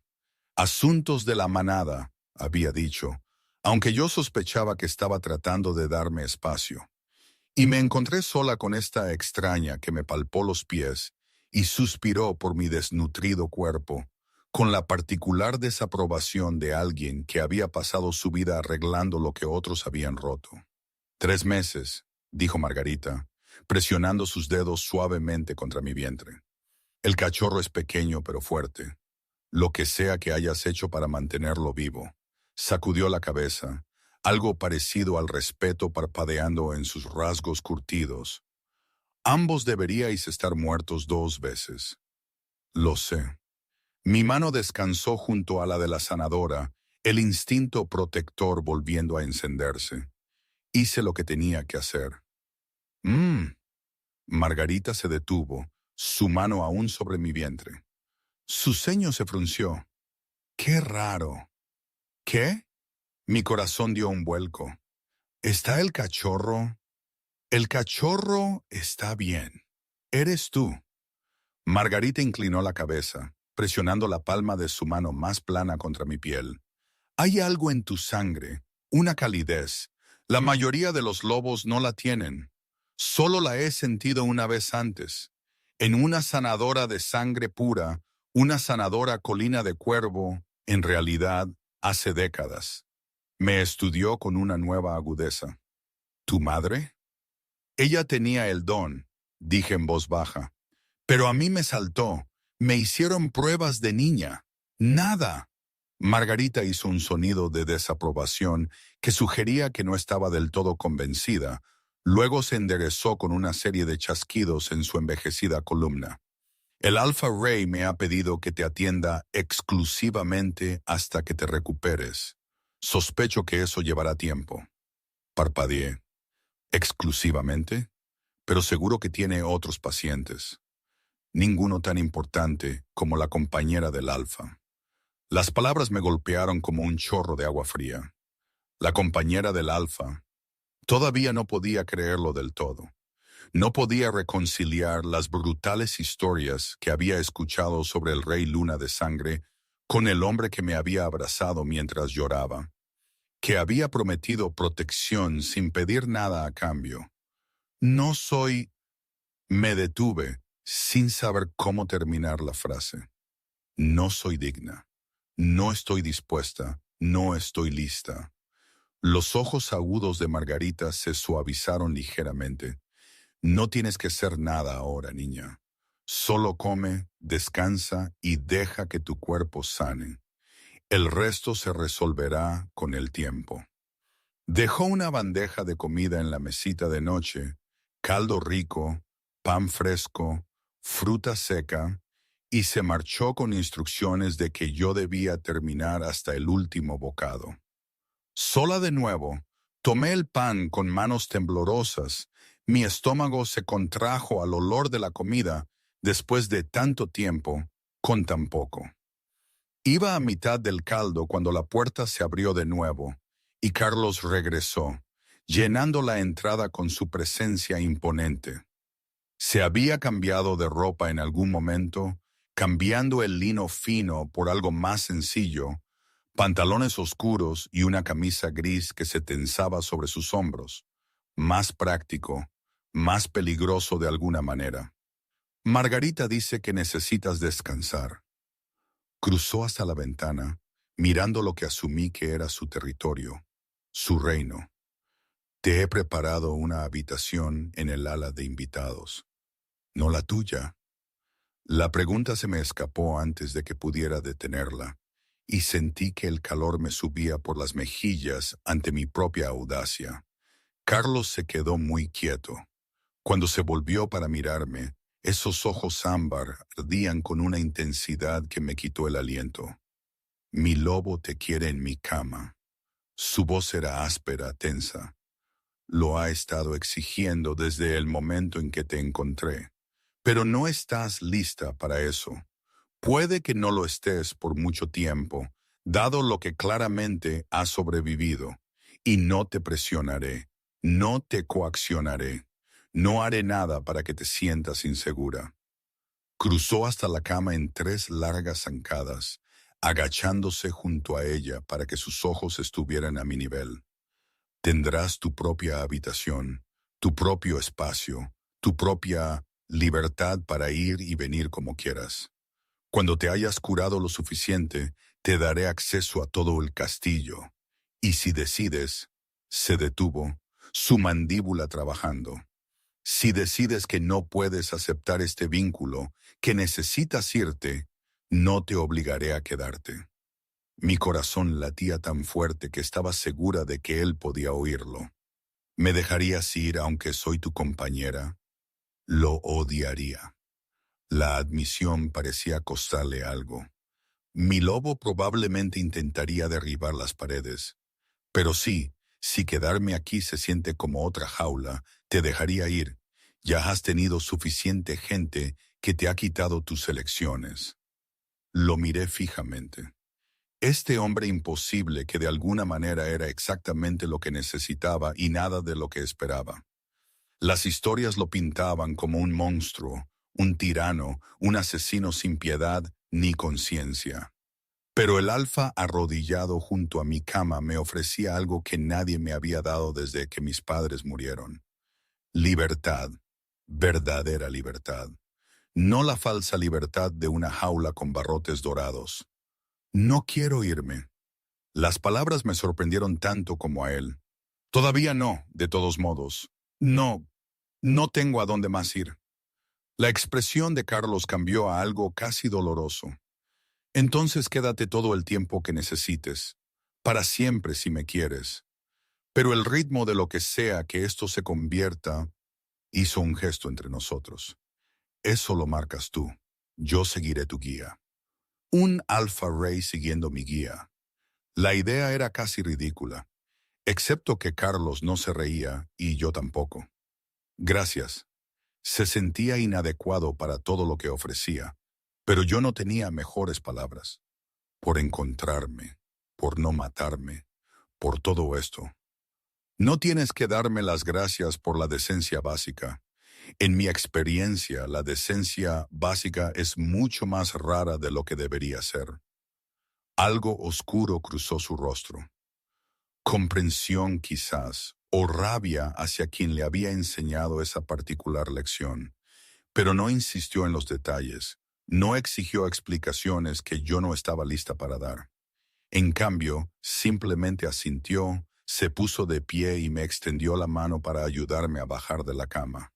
Asuntos de la manada, había dicho, aunque yo sospechaba que estaba tratando de darme espacio. Y me encontré sola con esta extraña que me palpó los pies y suspiró por mi desnutrido cuerpo, con la particular desaprobación de alguien que había pasado su vida arreglando lo que otros habían roto. 3 meses, dijo Margarita, presionando sus dedos suavemente contra mi vientre. El cachorro es pequeño pero fuerte. Lo que sea que hayas hecho para mantenerlo vivo, Sacudió la cabeza, algo parecido al respeto parpadeando en sus rasgos curtidos. Ambos deberíais estar muertos 2 veces. Lo sé. Mi mano descansó junto a la de la sanadora, el instinto protector volviendo a encenderse. Hice lo que tenía que hacer. Mmm. Margarita se detuvo, su mano aún sobre mi vientre. Su ceño se frunció. ¡Qué raro! ¿Qué? Mi corazón dio un vuelco. ¿Está el cachorro? El cachorro está bien. Eres tú. Margarita inclinó la cabeza, presionando la palma de su mano más plana contra mi piel. Hay algo en tu sangre, una calidez. La mayoría de los lobos no la tienen. Solo la he sentido una vez antes, en una sanadora de sangre pura, una sanadora colina de cuervo, en realidad, hace décadas. Me estudió con una nueva agudeza. ¿Tu madre? Ella tenía el don, dije en voz baja. Pero a mí me saltó. Me hicieron pruebas de niña. Nada. Margarita hizo un sonido de desaprobación que sugería que no estaba del todo convencida. Luego se enderezó con una serie de chasquidos en su envejecida columna. El Alpha Ray me ha pedido que te atienda exclusivamente hasta que te recuperes. Sospecho que eso llevará tiempo. Parpadeé. ¿Exclusivamente? Pero seguro que tiene otros pacientes. Ninguno tan importante como la compañera del Alfa. Las palabras me golpearon como un chorro de agua fría. La compañera del Alfa. Todavía no podía creerlo del todo. No podía reconciliar las brutales historias que había escuchado sobre el Rey Luna de Sangre con el hombre que me había abrazado mientras lloraba, que había prometido protección sin pedir nada a cambio. No soy... Me detuve sin saber cómo terminar la frase. No soy digna. No estoy dispuesta. No estoy lista. Los ojos agudos de Margarita se suavizaron ligeramente. No tienes que ser nada ahora, niña. Solo come, descansa y deja que tu cuerpo sane. El resto se resolverá con el tiempo. Dejó una bandeja de comida en la mesita de noche, caldo rico, pan fresco, fruta seca, y se marchó con instrucciones de que yo debía terminar hasta el último bocado. Sola de nuevo, tomé el pan con manos temblorosas. Mi estómago se contrajo al olor de la comida después de tanto tiempo, con tan poco. Iba a mitad del caldo cuando la puerta se abrió de nuevo, y Carlos regresó, llenando la entrada con su presencia imponente. Se había cambiado de ropa en algún momento, cambiando el lino fino por algo más sencillo, pantalones oscuros y una camisa gris que se tensaba sobre sus hombros, más práctico, más peligroso de alguna manera. Margarita dice que necesitas descansar. Cruzó hasta la ventana, mirando lo que asumí que era su territorio, su reino. Te he preparado una habitación en el ala de invitados. No la tuya. La pregunta se me escapó antes de que pudiera detenerla, y sentí que el calor me subía por las mejillas ante mi propia audacia. Carlos se quedó muy quieto. Cuando se volvió para mirarme, esos ojos ámbar ardían con una intensidad que me quitó el aliento. Mi lobo te quiere en mi cama. Su voz era áspera, tensa. Lo ha estado exigiendo desde el momento en que te encontré. Pero no estás lista para eso. Puede que no lo estés por mucho tiempo, dado lo que claramente has sobrevivido. Y no te presionaré, no te coaccionaré, no haré nada para que te sientas insegura. Cruzó hasta la cama en 3 largas zancadas, agachándose junto a ella para que sus ojos estuvieran a mi nivel. Tendrás tu propia habitación, tu propio espacio, tu propia libertad para ir y venir como quieras. Cuando te hayas curado lo suficiente, te daré acceso a todo el castillo. Y si decides, se detuvo, su mandíbula trabajando. Si decides que no puedes aceptar este vínculo, que necesitas irte, no te obligaré a quedarte. Mi corazón latía tan fuerte que estaba segura de que él podía oírlo. ¿Me dejarías ir aunque soy tu compañera? Lo odiaría. La admisión parecía costarle algo. Mi lobo probablemente intentaría derribar las paredes. Pero sí, si quedarme aquí se siente como otra jaula, te dejaría ir. Ya has tenido suficiente gente que te ha quitado tus elecciones. Lo miré fijamente. Este hombre imposible que de alguna manera era exactamente lo que necesitaba y nada de lo que esperaba. Las historias lo pintaban como un monstruo, un tirano, un asesino sin piedad ni conciencia. Pero el alfa arrodillado junto a mi cama me ofrecía algo que nadie me había dado desde que mis padres murieron. Libertad, verdadera libertad. No la falsa libertad de una jaula con barrotes dorados. No quiero irme. Las palabras me sorprendieron tanto como a él. Todavía no, de todos modos. No, no tengo a dónde más ir. La expresión de Carlos cambió a algo casi doloroso. Entonces quédate todo el tiempo que necesites, para siempre si me quieres. Pero el ritmo de lo que sea que esto se convierta, hizo un gesto entre nosotros. Eso lo marcas tú. Yo seguiré tu guía. Un Alpha Ray siguiendo mi guía. La idea era casi ridícula, excepto que Carlos no se reía y yo tampoco. Gracias. Se sentía inadecuado para todo lo que ofrecía, pero yo no tenía mejores palabras. Por encontrarme, por no matarme, por todo esto. No tienes que darme las gracias por la decencia básica. En mi experiencia, la decencia básica es mucho más rara de lo que debería ser. Algo oscuro cruzó su rostro. Comprensión quizás, o rabia hacia quien le había enseñado esa particular lección. Pero no insistió en los detalles, no exigió explicaciones que yo no estaba lista para dar. En cambio, simplemente asintió, se puso de pie y me extendió la mano para ayudarme a bajar de la cama.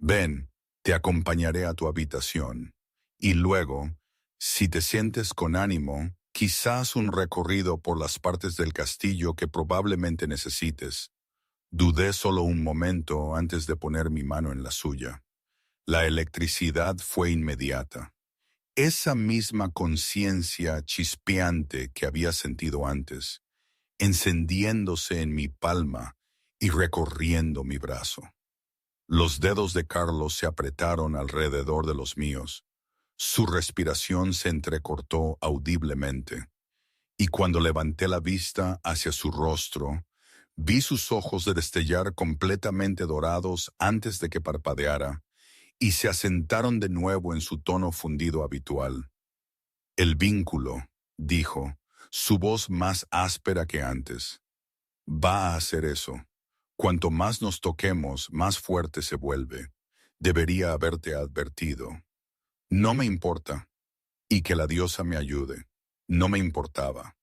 Ven, te acompañaré a tu habitación. Y luego, si te sientes con ánimo, quizás un recorrido por las partes del castillo que probablemente necesites. Dudé solo un momento antes de poner mi mano en la suya. La electricidad fue inmediata. Esa misma conciencia chispeante que había sentido antes, encendiéndose en mi palma y recorriendo mi brazo. Los dedos de Carlos se apretaron alrededor de los míos. Su respiración se entrecortó audiblemente, y cuando levanté la vista hacia su rostro, vi sus ojos destellar completamente dorados antes de que parpadeara, y se asentaron de nuevo en su tono fundido habitual. El vínculo, dijo, su voz más áspera que antes. Va a hacer eso. Cuanto más nos toquemos, más fuerte se vuelve. Debería haberte advertido. No me importa. Y que la diosa me ayude. No me importaba.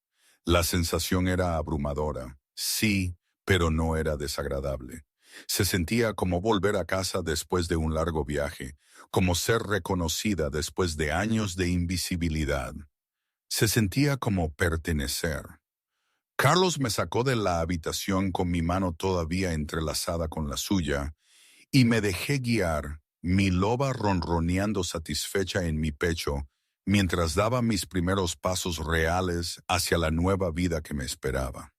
La sensación era abrumadora. Sí, pero no era desagradable. Se sentía como volver a casa después de un largo viaje, como ser reconocida después de años de invisibilidad. Se sentía como pertenecer. Carlos me sacó de la habitación con mi mano todavía entrelazada con la suya y me dejé guiar, mi loba ronroneando satisfecha en mi pecho, mientras daba mis primeros pasos reales hacia la nueva vida que me esperaba.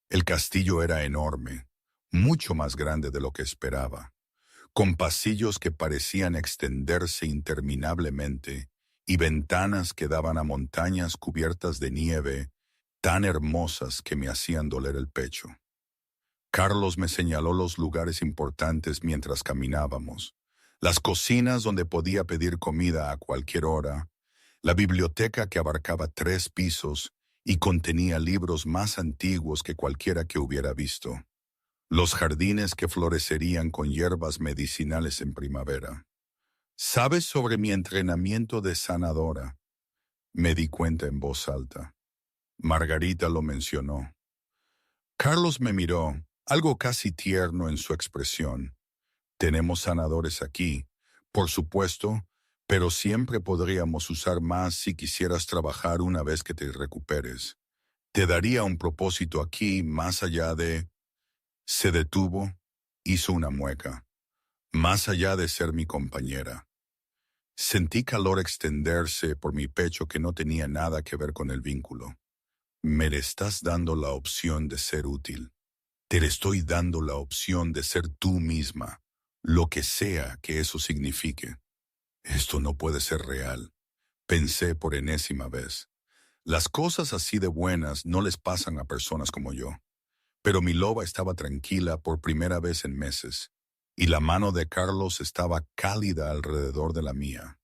El castillo era enorme, mucho más grande de lo que esperaba, con pasillos que parecían extenderse interminablemente y ventanas que daban a montañas cubiertas de nieve, tan hermosas que me hacían doler el pecho. Carlos me señaló los lugares importantes mientras caminábamos, las cocinas donde podía pedir comida a cualquier hora, la biblioteca que abarcaba 3 pisos y contenía libros más antiguos que cualquiera que hubiera visto, los jardines que florecerían con hierbas medicinales en primavera. ¿Sabes sobre mi entrenamiento de sanadora? Me di cuenta en voz alta. Margarita lo mencionó. Carlos me miró, algo casi tierno en su expresión. Tenemos sanadores aquí, por supuesto, pero siempre podríamos usar más si quisieras trabajar una vez que te recuperes. Te daría un propósito aquí más allá de... Se detuvo, hizo una mueca. Más allá de ser mi compañera. Sentí calor extenderse por mi pecho que no tenía nada que ver con el vínculo. Me le estás dando la opción de ser útil. Te le estoy dando la opción de ser tú misma, lo que sea que eso signifique. Esto no puede ser real, pensé por enésima vez. Las cosas así de buenas no les pasan a personas como yo. Pero mi loba estaba tranquila por primera vez en meses, y la mano de Carlos estaba cálida alrededor de la mía.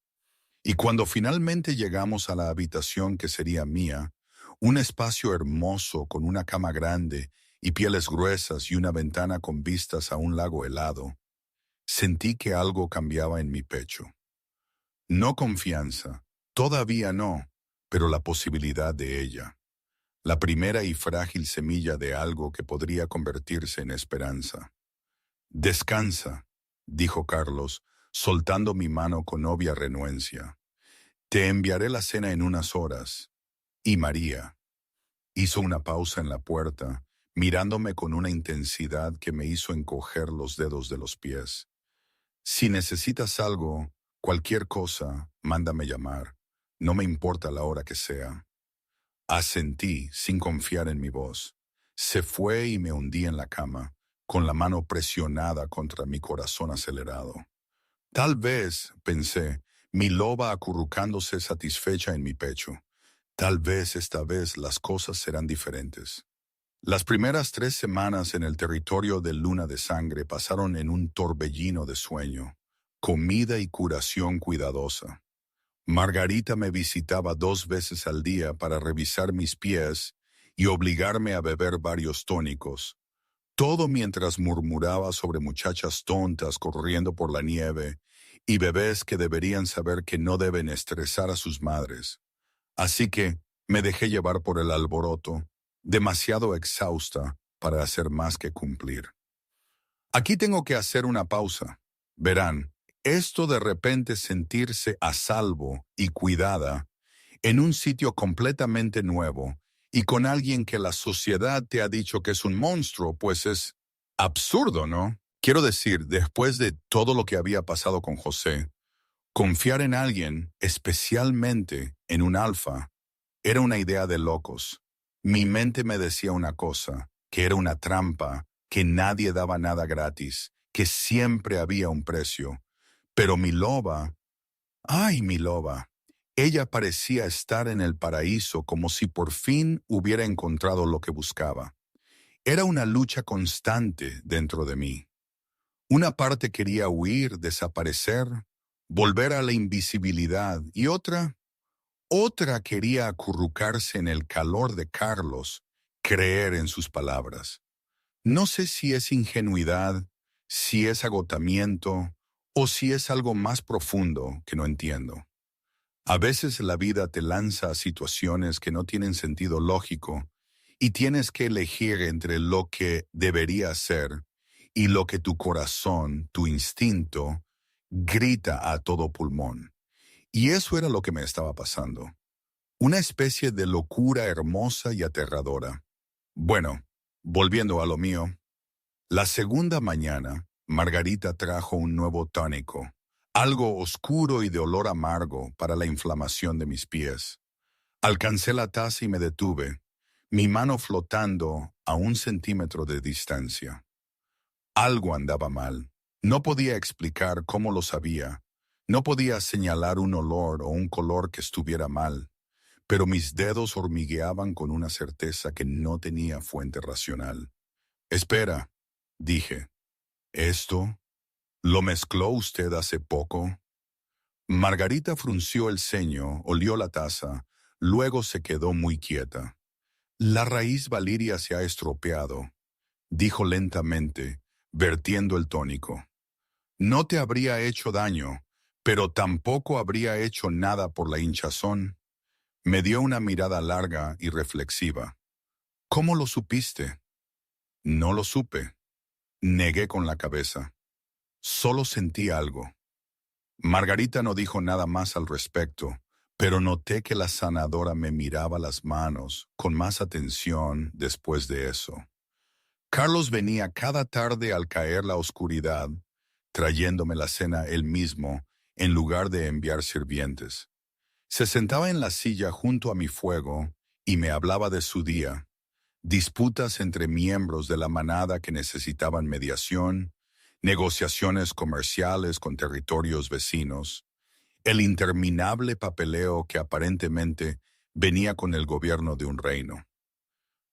Y cuando finalmente llegamos a la habitación que sería mía, un espacio hermoso con una cama grande y pieles gruesas y una ventana con vistas a un lago helado, sentí que algo cambiaba en mi pecho. No confianza, todavía no, pero la posibilidad de ella. La primera y frágil semilla de algo que podría convertirse en esperanza. Descansa, dijo Carlos, soltando mi mano con obvia renuencia. Te enviaré la cena en unas horas. Y María hizo una pausa en la puerta, mirándome con una intensidad que me hizo encoger los dedos de los pies. Si necesitas algo, cualquier cosa, mándame llamar. No me importa la hora que sea. Asentí, sin confiar en mi voz. Se fue y me hundí en la cama, con la mano presionada contra mi corazón acelerado. Tal vez, pensé, mi loba acurrucándose satisfecha en mi pecho. Tal vez esta vez las cosas serán diferentes. Las primeras 3 semanas en el territorio de Luna de Sangre pasaron en un torbellino de sueño, comida y curación cuidadosa. Margarita me visitaba 2 veces al día para revisar mis pies y obligarme a beber varios tónicos. Todo mientras murmuraba sobre muchachas tontas corriendo por la nieve y bebés que deberían saber que no deben estresar a sus madres. Así que me dejé llevar por el alboroto, demasiado exhausta para hacer más que cumplir. Aquí tengo que hacer una pausa. Verán, esto de repente sentirse a salvo y cuidada en un sitio completamente nuevo y con alguien que la sociedad te ha dicho que es un monstruo, pues es absurdo, ¿no? Quiero decir, después de todo lo que había pasado con José, confiar en alguien, especialmente en un alfa, era una idea de locos. Mi mente me decía una cosa, que era una trampa, que nadie daba nada gratis, que siempre había un precio. Pero mi loba, ay, mi loba, ella parecía estar en el paraíso como si por fin hubiera encontrado lo que buscaba. Era una lucha constante dentro de mí. Una parte quería huir, desaparecer, volver a la invisibilidad y otra quería acurrucarse en el calor de Carlos, creer en sus palabras. No sé si es ingenuidad, si es agotamiento o si es algo más profundo que no entiendo. A veces la vida te lanza a situaciones que no tienen sentido lógico y tienes que elegir entre lo que debería ser y lo que tu corazón, tu instinto, grita a todo pulmón. Y eso era lo que me estaba pasando. Una especie de locura hermosa y aterradora. Bueno, volviendo a lo mío, la segunda mañana, Margarita trajo un nuevo tónico, algo oscuro y de olor amargo para la inflamación de mis pies. Alcancé la taza y me detuve, mi mano flotando a 1 centímetro de distancia. Algo andaba mal. No podía explicar cómo lo sabía. No podía señalar un olor o un color que estuviera mal, pero mis dedos hormigueaban con una certeza que no tenía fuente racional. Espera, dije. ¿Esto lo mezcló usted hace poco? Margarita frunció el ceño, olió la taza, luego se quedó muy quieta. La raíz valiria se ha estropeado, dijo lentamente, vertiendo el tónico. No te habría hecho daño, pero tampoco habría hecho nada por la hinchazón. Me dio una mirada larga y reflexiva. ¿Cómo lo supiste? No lo supe. Negué con la cabeza. Solo sentí algo. Margarita no dijo nada más al respecto, pero noté que la sanadora me miraba las manos con más atención después de eso. Carlos venía cada tarde al caer la oscuridad, trayéndome la cena él mismo, en lugar de enviar sirvientes. Se sentaba en la silla junto a mi fuego y me hablaba de su día, disputas entre miembros de la manada que necesitaban mediación, negociaciones comerciales con territorios vecinos, el interminable papeleo que aparentemente venía con el gobierno de un reino.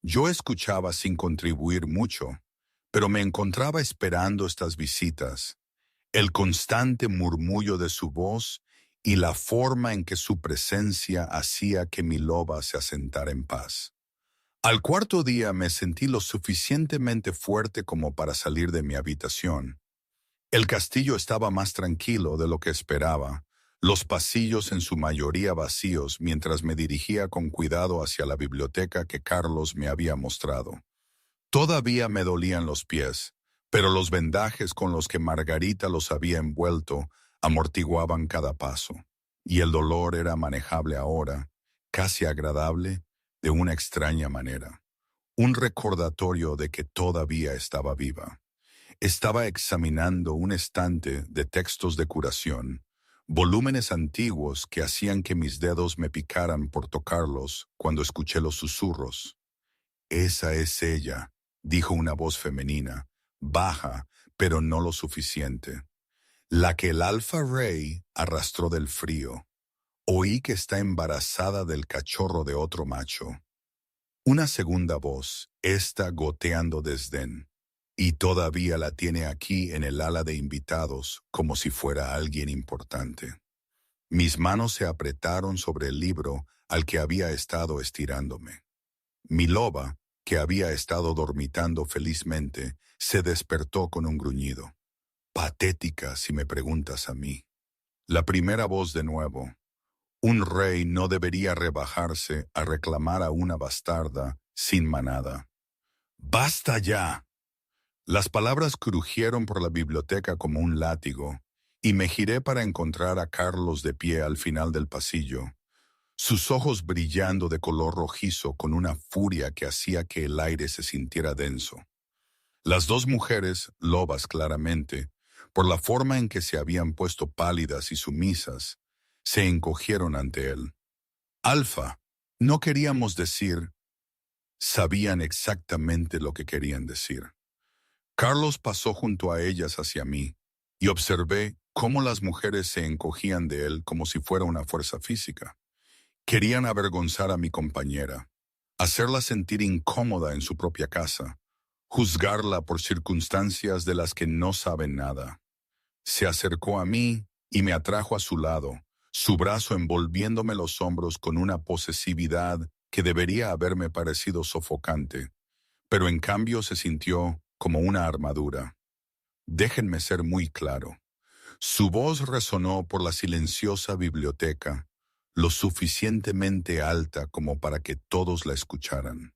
Yo escuchaba sin contribuir mucho, pero me encontraba esperando estas visitas, el constante murmullo de su voz y la forma en que su presencia hacía que mi loba se asentara en paz. Al cuarto día me sentí lo suficientemente fuerte como para salir de mi habitación. El castillo estaba más tranquilo de lo que esperaba, los pasillos en su mayoría vacíos mientras me dirigía con cuidado hacia la biblioteca que Carlos me había mostrado. Todavía me dolían los pies, pero los vendajes con los que Margarita los había envuelto amortiguaban cada paso, y el dolor era manejable ahora, casi agradable, de una extraña manera. Un recordatorio de que todavía estaba viva. Estaba examinando un estante de textos de curación, volúmenes antiguos que hacían que mis dedos me picaran por tocarlos cuando escuché los susurros. «Esa es ella», dijo una voz femenina, baja, pero no lo suficiente. «La que el Alfa Rey arrastró del frío. Oí que está embarazada del cachorro de otro macho». Una segunda voz, esta goteando desdén. «Y todavía la tiene aquí en el ala de invitados, como si fuera alguien importante». Mis manos se apretaron sobre el libro al que había estado estirándome. Mi loba, que había estado dormitando felizmente, se despertó con un gruñido. Patética, si me preguntas a mí. La primera voz de nuevo. Un rey no debería rebajarse a reclamar a una bastarda sin manada. «¡Basta ya!». Las palabras crujieron por la biblioteca como un látigo, y me giré para encontrar a Carlos de pie al final del pasillo, sus ojos brillando de color rojizo con una furia que hacía que el aire se sintiera denso. Las dos mujeres, lobas claramente, por la forma en que se habían puesto pálidas y sumisas, se encogieron ante él. «Alfa, no queríamos decir». Sabían exactamente lo que querían decir. Carlos pasó junto a ellas hacia mí, y observé cómo las mujeres se encogían de él como si fuera una fuerza física. Querían avergonzar a mi compañera, hacerla sentir incómoda en su propia casa, juzgarla por circunstancias de las que no saben nada. Se acercó a mí y me atrajo a su lado, su brazo envolviéndome los hombros con una posesividad que debería haberme parecido sofocante, pero en cambio se sintió como una armadura. Déjenme ser muy claro. Su voz resonó por la silenciosa biblioteca, lo suficientemente alta como para que todos la escucharan.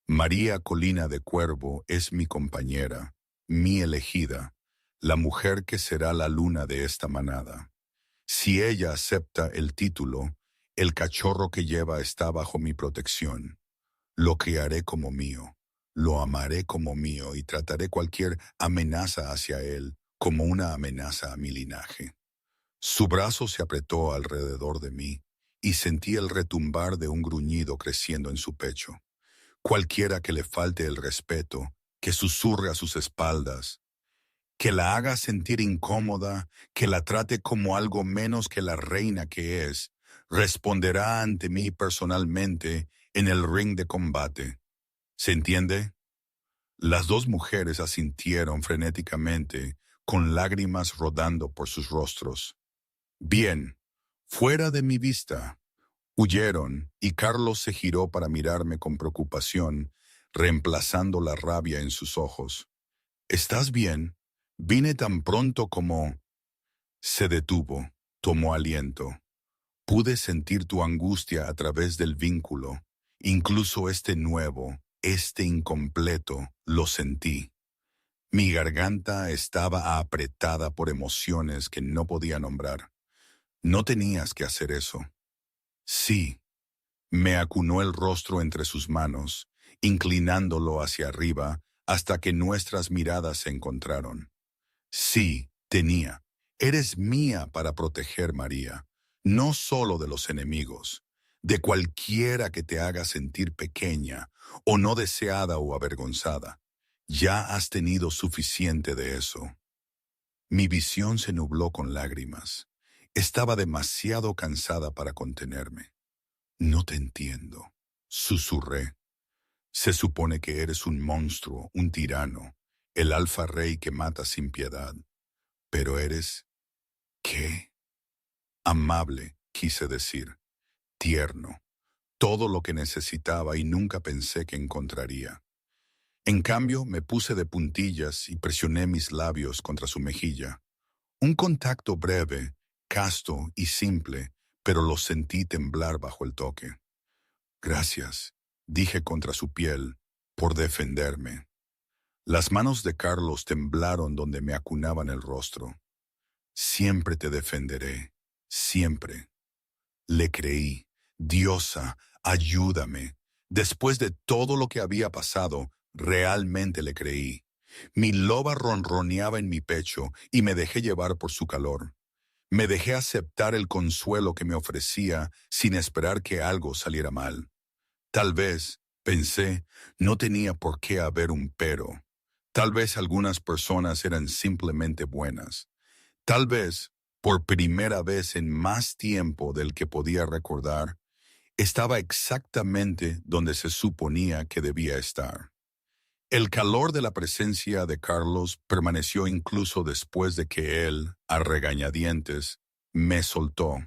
María Colina de Cuervo es mi compañera, mi elegida, la mujer que será la luna de esta manada. Si ella acepta el título, el cachorro que lleva está bajo mi protección. Lo criaré como mío, lo amaré como mío y trataré cualquier amenaza hacia él como una amenaza a mi linaje. Su brazo se apretó alrededor de mí y sentí el retumbar de un gruñido creciendo en su pecho. Cualquiera que le falte el respeto, que susurre a sus espaldas, que la haga sentir incómoda, que la trate como algo menos que la reina que es, responderá ante mí personalmente en el ring de combate. ¿Se entiende? Las dos mujeres asintieron frenéticamente, con lágrimas rodando por sus rostros. «Bien, fuera de mi vista». Huyeron, y Carlos se giró para mirarme con preocupación, reemplazando la rabia en sus ojos. «¿Estás bien? Vine tan pronto como...». Se detuvo, tomó aliento. Pude sentir tu angustia a través del vínculo. Incluso este nuevo, este incompleto, lo sentí. Mi garganta estaba apretada por emociones que no podía nombrar. No tenías que hacer eso. Sí, me acunó el rostro entre sus manos, inclinándolo hacia arriba hasta que nuestras miradas se encontraron. Sí, tenía. Eres mía para proteger, María, no solo de los enemigos, de cualquiera que te haga sentir pequeña o no deseada o avergonzada. Ya has tenido suficiente de eso. Mi visión se nubló con lágrimas. Estaba demasiado cansada para contenerme. No te entiendo, susurré. Se supone que eres un monstruo, un tirano, el alfa rey que mata sin piedad. Pero eres, ¿qué? Amable, quise decir, tierno, todo lo que necesitaba y nunca pensé que encontraría. En cambio, me puse de puntillas y presioné mis labios contra su mejilla. Un contacto breve, casto y simple, pero lo sentí temblar bajo el toque. Gracias, dije contra su piel, por defenderme. Las manos de Carlos temblaron donde me acunaban el rostro. Siempre te defenderé, siempre. Le creí. Diosa, ayúdame. Después de todo lo que había pasado, realmente le creí. Mi loba ronroneaba en mi pecho y me dejé llevar por su calor. Me dejé aceptar el consuelo que me ofrecía sin esperar que algo saliera mal. Tal vez, pensé, no tenía por qué haber un pero. Tal vez algunas personas eran simplemente buenas. Tal vez, por primera vez en más tiempo del que podía recordar, estaba exactamente donde se suponía que debía estar. El calor de la presencia de Carlos permaneció incluso después de que él, a regañadientes, me soltó,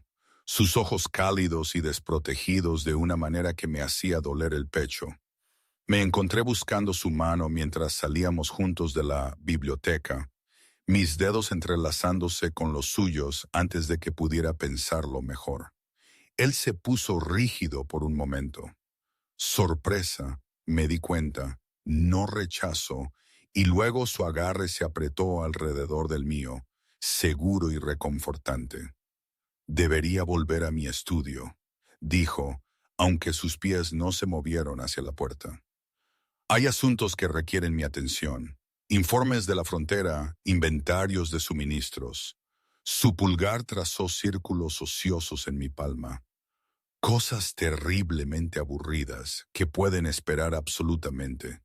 sus ojos cálidos y desprotegidos de una manera que me hacía doler el pecho. Me encontré buscando su mano mientras salíamos juntos de la biblioteca, mis dedos entrelazándose con los suyos antes de que pudiera pensarlo mejor. Él se puso rígido por un momento. Sorpresa, me di cuenta, no rechazo, y luego su agarre se apretó alrededor del mío, seguro y reconfortante. Debería volver a mi estudio, dijo, aunque sus pies no se movieron hacia la puerta. Hay asuntos que requieren mi atención. Informes de la frontera, inventarios de suministros. Su pulgar trazó círculos ociosos en mi palma. Cosas terriblemente aburridas que pueden esperar absolutamente.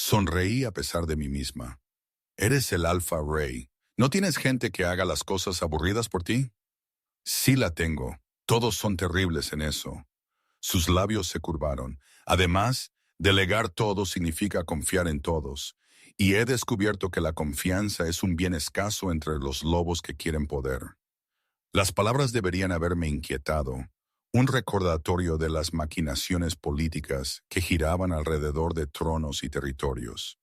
Sonreí a pesar de mí misma. Eres el Alpha Ray. ¿No tienes gente que haga las cosas aburridas por ti? Sí la tengo. Todos son terribles en eso. Sus labios se curvaron. Además, delegar todo significa confiar en todos. Y he descubierto que la confianza es un bien escaso entre los lobos que quieren poder. Las palabras deberían haberme inquietado. Un recordatorio de las maquinaciones políticas que giraban alrededor de tronos y territorios.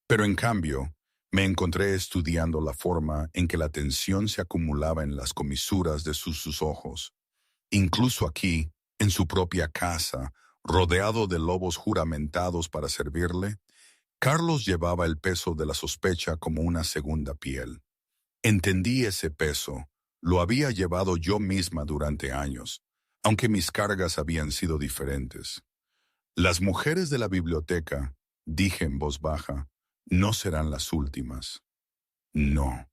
Pero en cambio, me encontré estudiando la forma en que la tensión se acumulaba en las comisuras de sus ojos. Incluso aquí, en su propia casa, rodeado de lobos juramentados para servirle, Carlos llevaba el peso de la sospecha como una segunda piel. Entendí ese peso, lo había llevado yo misma durante años, aunque mis cargas habían sido diferentes. Las mujeres de la biblioteca, dije en voz baja, no serán las últimas. No.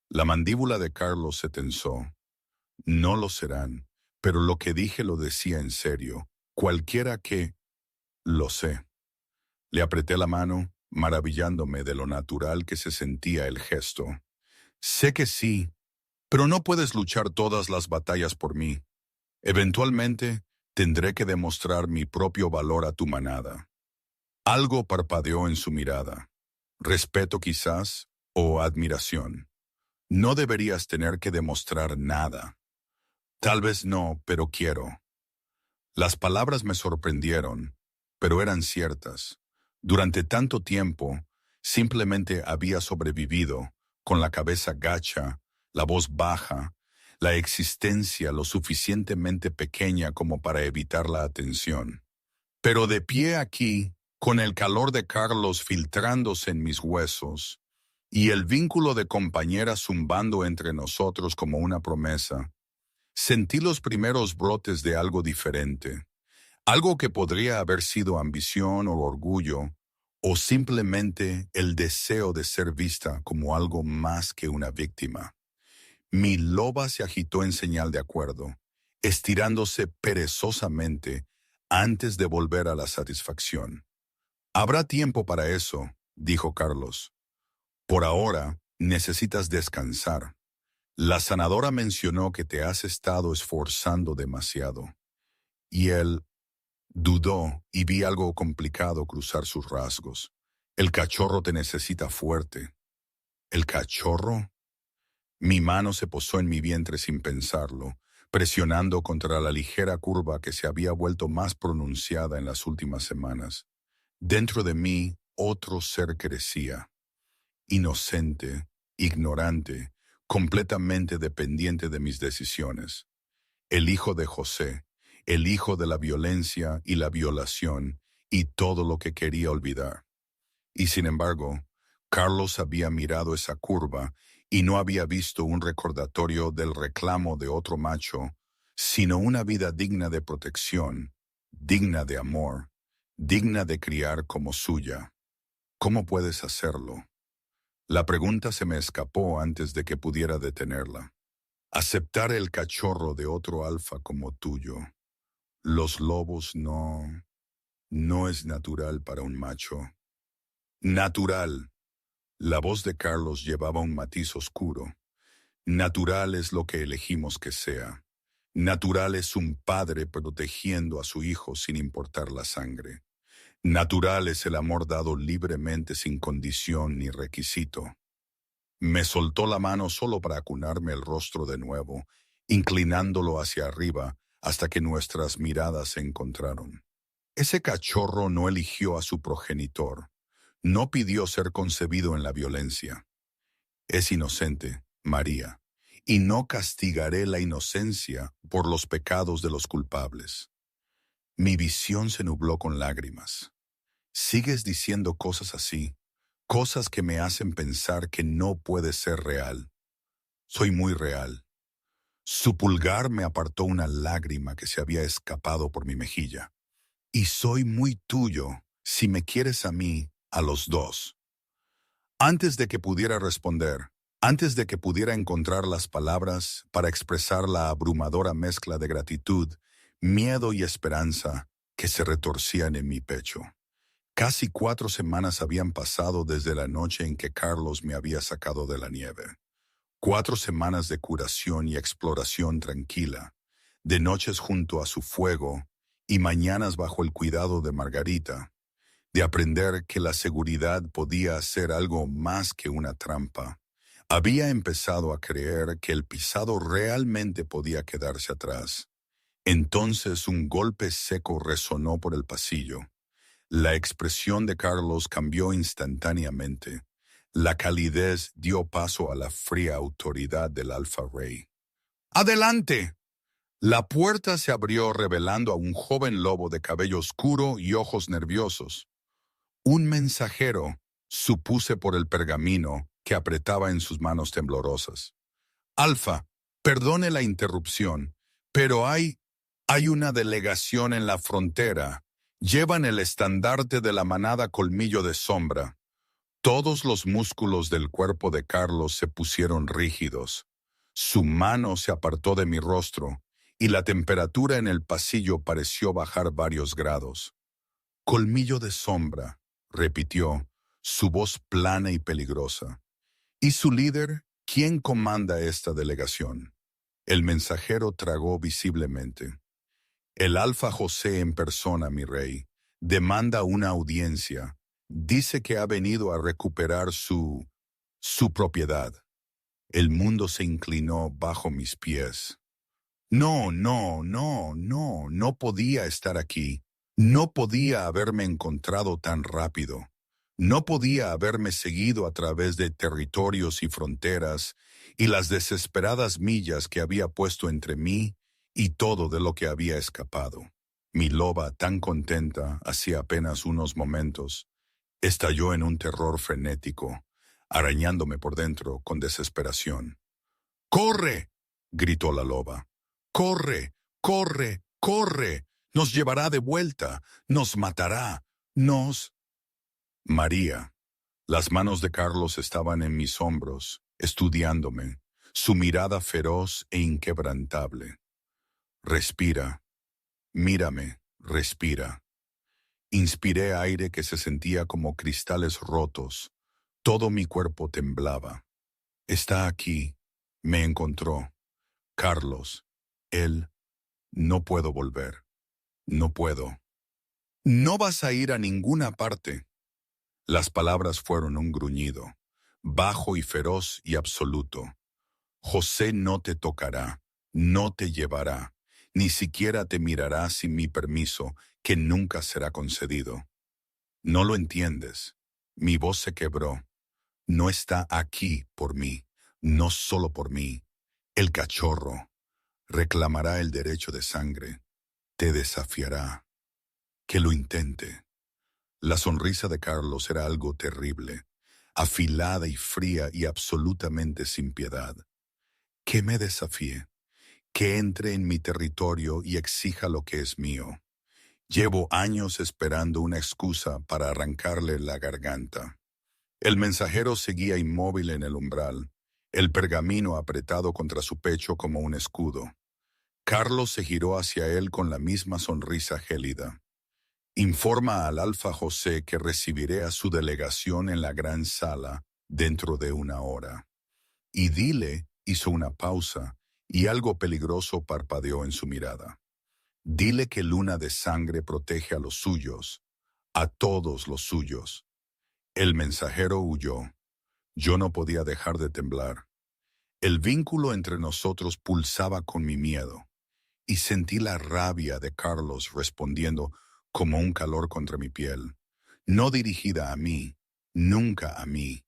La mandíbula de Carlos se tensó. No lo serán, pero lo que dije lo decía en serio. Cualquiera que... Lo sé. Le apreté la mano, maravillándome de lo natural que se sentía el gesto. Sé que sí, pero no puedes luchar todas las batallas por mí. Eventualmente, tendré que demostrar mi propio valor a tu manada. Algo parpadeó en su mirada. Respeto quizás, o admiración. No deberías tener que demostrar nada. Tal vez no, pero quiero. Las palabras me sorprendieron, pero eran ciertas. Durante tanto tiempo, simplemente había sobrevivido, con la cabeza gacha, la voz baja, la existencia lo suficientemente pequeña como para evitar la atención. Pero de pie aquí, con el calor de Carlos filtrándose en mis huesos y el vínculo de compañera zumbando entre nosotros como una promesa, sentí los primeros brotes de algo diferente, algo que podría haber sido ambición o orgullo, o simplemente el deseo de ser vista como algo más que una víctima. Mi loba se agitó en señal de acuerdo, estirándose perezosamente antes de volver a la satisfacción. Habrá tiempo para eso, dijo Carlos. Por ahora, necesitas descansar. La sanadora mencionó que te has estado esforzando demasiado. Y él dudó y vi algo complicado cruzar sus rasgos. El cachorro te necesita fuerte. ¿El cachorro? Mi mano se posó en mi vientre sin pensarlo, presionando contra la ligera curva que se había vuelto más pronunciada en las últimas semanas. Dentro de mí, otro ser crecía. Inocente, ignorante, completamente dependiente de mis decisiones. El hijo de José, el hijo de la violencia y la violación y todo lo que quería olvidar. Y sin embargo, Carlos había mirado esa curva y no había visto un recordatorio del reclamo de otro macho, sino una vida digna de protección, digna de amor, digna de criar como suya. ¿Cómo puedes hacerlo? La pregunta se me escapó antes de que pudiera detenerla. Aceptar el cachorro de otro alfa como tuyo. Los lobos no es natural para un macho. Natural. La voz de Carlos llevaba un matiz oscuro. Natural es lo que elegimos que sea. Natural es un padre protegiendo a su hijo sin importar la sangre. Natural es el amor dado libremente sin condición ni requisito. Me soltó la mano solo para acunarme el rostro de nuevo, inclinándolo hacia arriba hasta que nuestras miradas se encontraron. Ese cachorro no eligió a su progenitor, no pidió ser concebido en la violencia. Es inocente, María, y no castigaré la inocencia por los pecados de los culpables. Mi visión se nubló con lágrimas. Sigues diciendo cosas así, cosas que me hacen pensar que no puede ser real. Soy muy real. Su pulgar me apartó una lágrima que se había escapado por mi mejilla. Y soy muy tuyo, si me quieres a mí, a los dos. Antes de que pudiera responder, antes de que pudiera encontrar las palabras para expresar la abrumadora mezcla de gratitud, miedo y esperanza que se retorcían en mi pecho. Casi 4 semanas habían pasado desde la noche en que Carlos me había sacado de la nieve. 4 semanas de curación y exploración tranquila, de noches junto a su fuego y mañanas bajo el cuidado de Margarita, de aprender que la seguridad podía ser algo más que una trampa. Había empezado a creer que el pisado realmente podía quedarse atrás. Entonces un golpe seco resonó por el pasillo. La expresión de Carlos cambió instantáneamente. La calidez dio paso a la fría autoridad del Alfa Rey. ¡Adelante! La puerta se abrió revelando a un joven lobo de cabello oscuro y ojos nerviosos. Un mensajero, supuse por el pergamino que apretaba en sus manos temblorosas. Alfa, perdone la interrupción, pero hay una delegación en la frontera. Llevan el estandarte de la manada Colmillo de Sombra. Todos los músculos del cuerpo de Carlos se pusieron rígidos. Su mano se apartó de mi rostro y la temperatura en el pasillo pareció bajar varios grados. Colmillo de Sombra, repitió, su voz plana y peligrosa. ¿Y su líder? ¿Quién comanda esta delegación? El mensajero tragó visiblemente. El Alfa José en persona, mi rey, demanda una audiencia. Dice que ha venido a recuperar su propiedad. El mundo se inclinó bajo mis pies. No podía estar aquí. No podía haberme encontrado tan rápido. No podía haberme seguido a través de territorios y fronteras y las desesperadas millas que había puesto entre mí y todo de lo que había escapado. Mi loba, tan contenta hacía apenas unos momentos, estalló en un terror frenético, arañándome por dentro con desesperación. ¡Corre!, gritó la loba. ¡Corre! ¡Corre! ¡Corre! Nos llevará de vuelta. Nos matará. Nos... María. Las manos de Carlos estaban en mis hombros, estudiándome, su mirada feroz e inquebrantable. Respira. Mírame. Respira. Inspiré aire que se sentía como cristales rotos. Todo mi cuerpo temblaba. Está aquí. Me encontró. Carlos. Él. No puedo volver. No puedo. No vas a ir a ninguna parte. Las palabras fueron un gruñido, bajo y feroz y absoluto. José no te tocará, no te llevará, ni siquiera te mirará sin mi permiso, que nunca será concedido. No lo entiendes. Mi voz se quebró. No está aquí por mí, no solo por mí. El cachorro reclamará el derecho de sangre. Te desafiará. Que lo intente. La sonrisa de Carlos era algo terrible, afilada y fría y absolutamente sin piedad. Que me desafíe, que entre en mi territorio y exija lo que es mío. Llevo años esperando una excusa para arrancarle la garganta. El mensajero seguía inmóvil en el umbral, el pergamino apretado contra su pecho como un escudo. Carlos se giró hacia él con la misma sonrisa gélida. Informa al Alfa José que recibiré a su delegación en la gran sala dentro de 1 hora. Y dile, hizo una pausa, y algo peligroso parpadeó en su mirada. Dile que Luna de Sangre protege a los suyos, a todos los suyos. El mensajero huyó. Yo no podía dejar de temblar. El vínculo entre nosotros pulsaba con mi miedo, y sentí la rabia de Carlos respondiendo como un calor contra mi piel, no dirigida a mí, nunca a mí,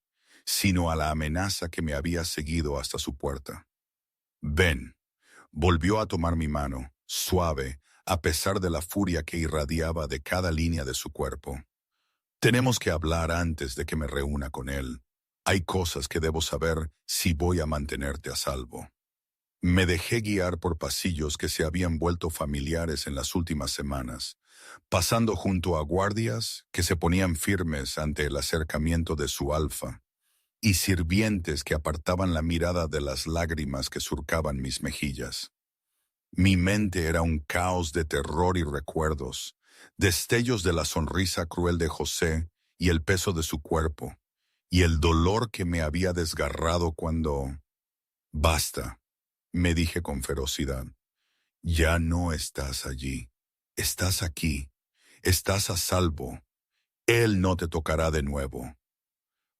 sino a la amenaza que me había seguido hasta su puerta. Ven. Volvió a tomar mi mano, suave, a pesar de la furia que irradiaba de cada línea de su cuerpo. Tenemos que hablar antes de que me reúna con él. Hay cosas que debo saber si voy a mantenerte a salvo. Me dejé guiar por pasillos que se habían vuelto familiares en las últimas semanas, pasando junto a guardias que se ponían firmes ante el acercamiento de su alfa, y sirvientes que apartaban la mirada de las lágrimas que surcaban mis mejillas. Mi mente era un caos de terror y recuerdos, destellos de la sonrisa cruel de José y el peso de su cuerpo, y el dolor que me había desgarrado cuando... Basta, me dije con ferocidad. Ya no estás allí. Estás aquí. Estás a salvo. Él no te tocará de nuevo.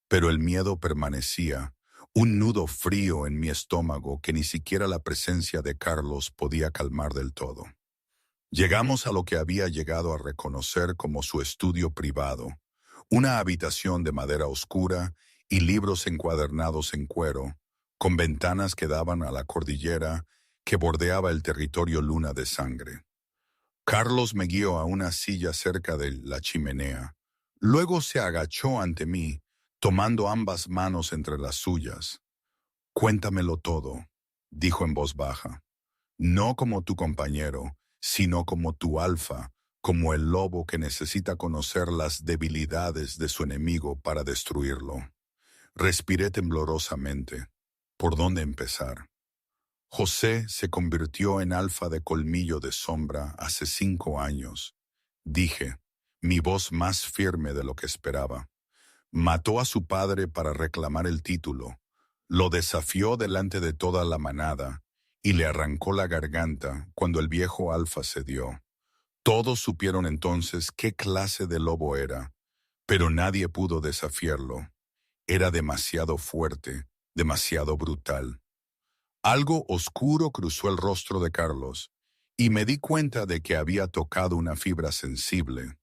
Pero el miedo permanecía, un nudo frío en mi estómago que ni siquiera la presencia de Carlos podía calmar del todo. Llegamos a lo que había llegado a reconocer como su estudio privado, una habitación de madera oscura y libros encuadernados en cuero, con ventanas que daban a la cordillera que bordeaba el territorio Luna de Sangre. Carlos me guió a una silla cerca de la chimenea. Luego se agachó ante mí, tomando ambas manos entre las suyas. Cuéntamelo todo, dijo en voz baja. No como tu compañero, sino como tu alfa, como el lobo que necesita conocer las debilidades de su enemigo para destruirlo. Respiré temblorosamente. ¿Por dónde empezar? José se convirtió en alfa de colmillo de sombra hace 5 años. Dije, mi voz más firme de lo que esperaba. Mató a su padre para reclamar el título, lo desafió delante de toda la manada y le arrancó la garganta cuando el viejo alfa cedió. Todos supieron entonces qué clase de lobo era, pero nadie pudo desafiarlo. Era demasiado fuerte, demasiado brutal. Algo oscuro cruzó el rostro de Carlos, y me di cuenta de que había tocado una fibra sensible.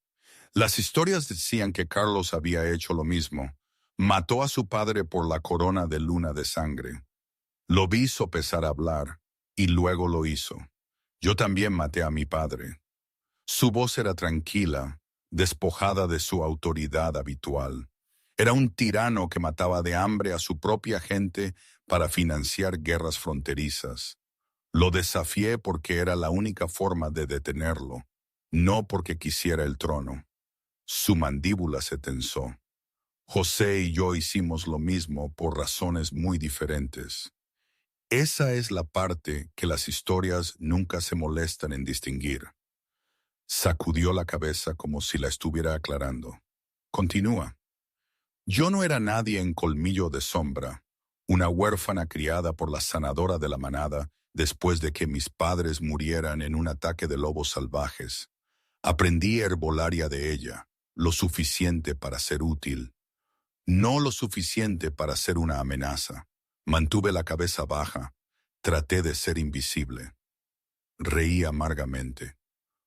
Las historias decían que Carlos había hecho lo mismo. Mató a su padre por la corona de Luna de Sangre. Lo vi sopesar hablar, y luego lo hizo. Yo también maté a mi padre. Su voz era tranquila, despojada de su autoridad habitual. Era un tirano que mataba de hambre a su propia gente para financiar guerras fronterizas. Lo desafié porque era la única forma de detenerlo, no porque quisiera el trono. Su mandíbula se tensó. José y yo hicimos lo mismo por razones muy diferentes. Esa es la parte que las historias nunca se molestan en distinguir. Sacudió la cabeza como si la estuviera aclarando. Continúa. Yo no era nadie en colmillo de sombra, una huérfana criada por la sanadora de la manada después de que mis padres murieran en un ataque de lobos salvajes. Aprendí herbolaria de ella, lo suficiente para ser útil, no lo suficiente para ser una amenaza. Mantuve la cabeza baja, traté de ser invisible. Reí amargamente.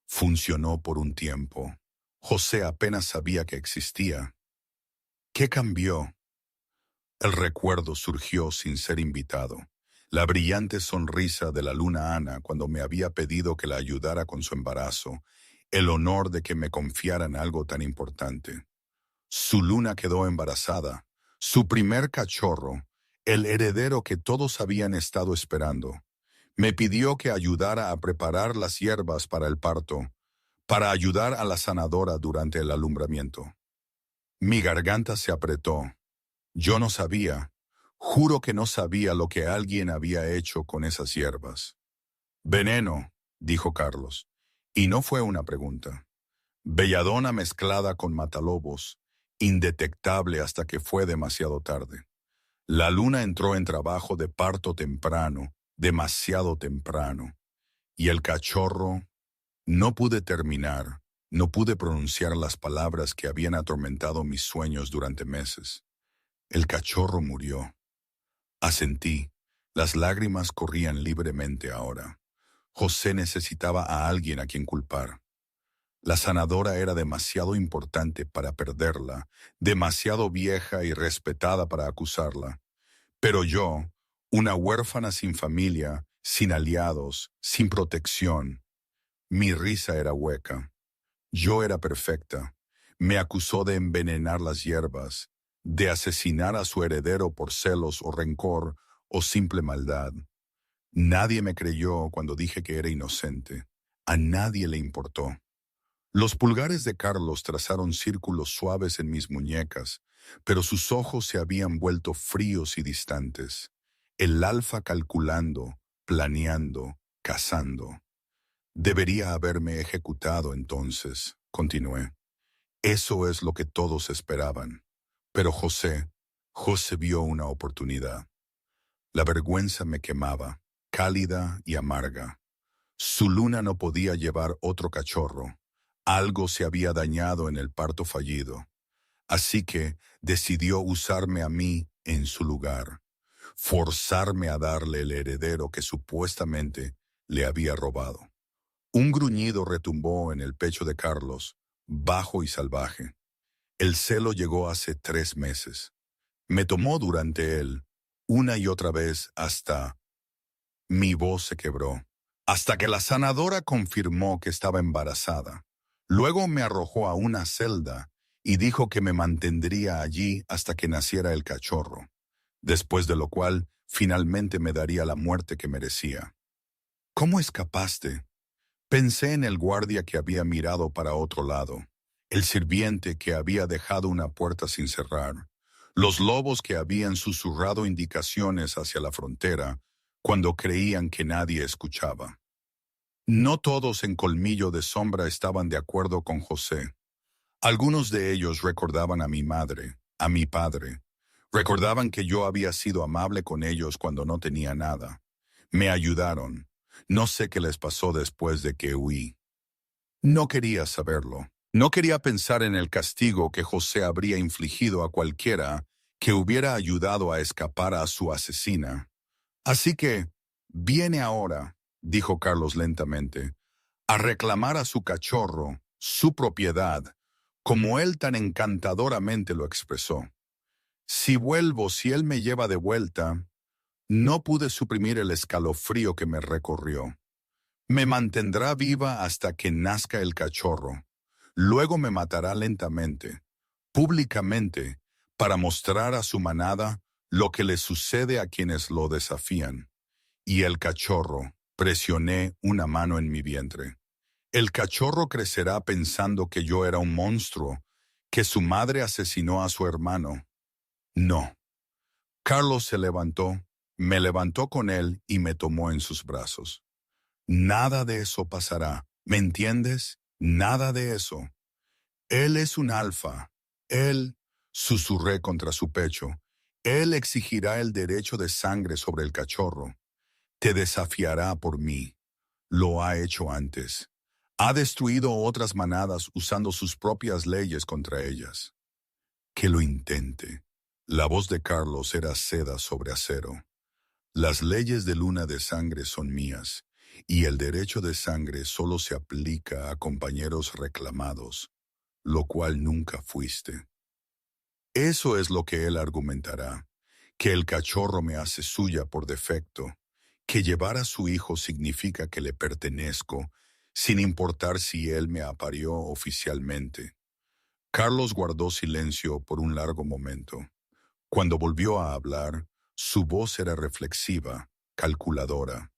Funcionó por un tiempo. José apenas sabía que existía. ¿Qué cambió? El recuerdo surgió sin ser invitado. La brillante sonrisa de la luna Ana cuando me había pedido que la ayudara con su embarazo, el honor de que me confiaran algo tan importante. Su luna quedó embarazada, su primer cachorro, el heredero que todos habían estado esperando. Me pidió que ayudara a preparar las hierbas para el parto, para ayudar a la sanadora durante el alumbramiento. Mi garganta se apretó. Yo no sabía, juro que no sabía lo que alguien había hecho con esas hierbas. Veneno, dijo Carlos, y no fue una pregunta. Belladona mezclada con matalobos, indetectable hasta que fue demasiado tarde. La luna entró en trabajo de parto temprano, demasiado temprano, y el cachorro. No pude terminar, no pude pronunciar las palabras que habían atormentado mis sueños durante meses. El cachorro murió. Asentí. Las lágrimas corrían libremente ahora. José necesitaba a alguien a quien culpar. La sanadora era demasiado importante para perderla, demasiado vieja y respetada para acusarla. Pero yo, una huérfana sin familia, sin aliados, sin protección. Mi risa era hueca. Yo era perfecta. Me acusó de envenenar las hierbas, de asesinar a su heredero por celos o rencor o simple maldad. Nadie me creyó cuando dije que era inocente. A nadie le importó. Los pulgares de Carlos trazaron círculos suaves en mis muñecas, pero sus ojos se habían vuelto fríos y distantes. El alfa calculando, planeando, cazando. Debería haberme ejecutado entonces, continué. Eso es lo que todos esperaban. Pero José vio una oportunidad. La vergüenza me quemaba, cálida y amarga. Su luna no podía llevar otro cachorro. Algo se había dañado en el parto fallido. Así que decidió usarme a mí en su lugar, forzarme a darle el heredero que supuestamente le había robado. Un gruñido retumbó en el pecho de Carlos, bajo y salvaje. El celo llegó hace 3 meses. Me tomó durante él, una y otra vez hasta. Mi voz se quebró, hasta que la sanadora confirmó que estaba embarazada. Luego me arrojó a una celda y dijo que me mantendría allí hasta que naciera el cachorro, después de lo cual finalmente me daría la muerte que merecía. ¿Cómo escapaste? Pensé en el guardia que había mirado para otro lado, el sirviente que había dejado una puerta sin cerrar, los lobos que habían susurrado indicaciones hacia la frontera cuando creían que nadie escuchaba. No todos en Colmillo de Sombra estaban de acuerdo con José. Algunos de ellos recordaban a mi madre, a mi padre. Recordaban que yo había sido amable con ellos cuando no tenía nada. Me ayudaron. No sé qué les pasó después de que huí. No quería saberlo. No quería pensar en el castigo que José habría infligido a cualquiera que hubiera ayudado a escapar a su asesina. Así que, viene ahora, dijo Carlos lentamente, a reclamar a su cachorro, su propiedad, como él tan encantadoramente lo expresó. Si él me lleva de vuelta. No pude suprimir el escalofrío que me recorrió. Me mantendrá viva hasta que nazca el cachorro. Luego me matará lentamente, públicamente, para mostrar a su manada lo que le sucede a quienes lo desafían. Y el cachorro, presioné una mano en mi vientre. El cachorro crecerá pensando que yo era un monstruo, que su madre asesinó a su hermano. No. Carlos se levantó, me levantó con él y me tomó en sus brazos. Nada de eso pasará, ¿me entiendes? Nada de eso. Él es un alfa. Él, susurré contra su pecho, él exigirá el derecho de sangre sobre el cachorro. Te desafiará por mí. Lo ha hecho antes. Ha destruido otras manadas usando sus propias leyes contra ellas. Que lo intente. La voz de Carlos era seda sobre acero. Las leyes de luna de sangre son mías, y el derecho de sangre solo se aplica a compañeros reclamados, lo cual nunca fuiste. Eso es lo que él argumentará, que el cachorro me hace suya por defecto, que llevar a su hijo significa que le pertenezco, sin importar si él me aparió oficialmente. Carlos guardó silencio por un largo momento. Cuando volvió a hablar, su voz era reflexiva, calculadora.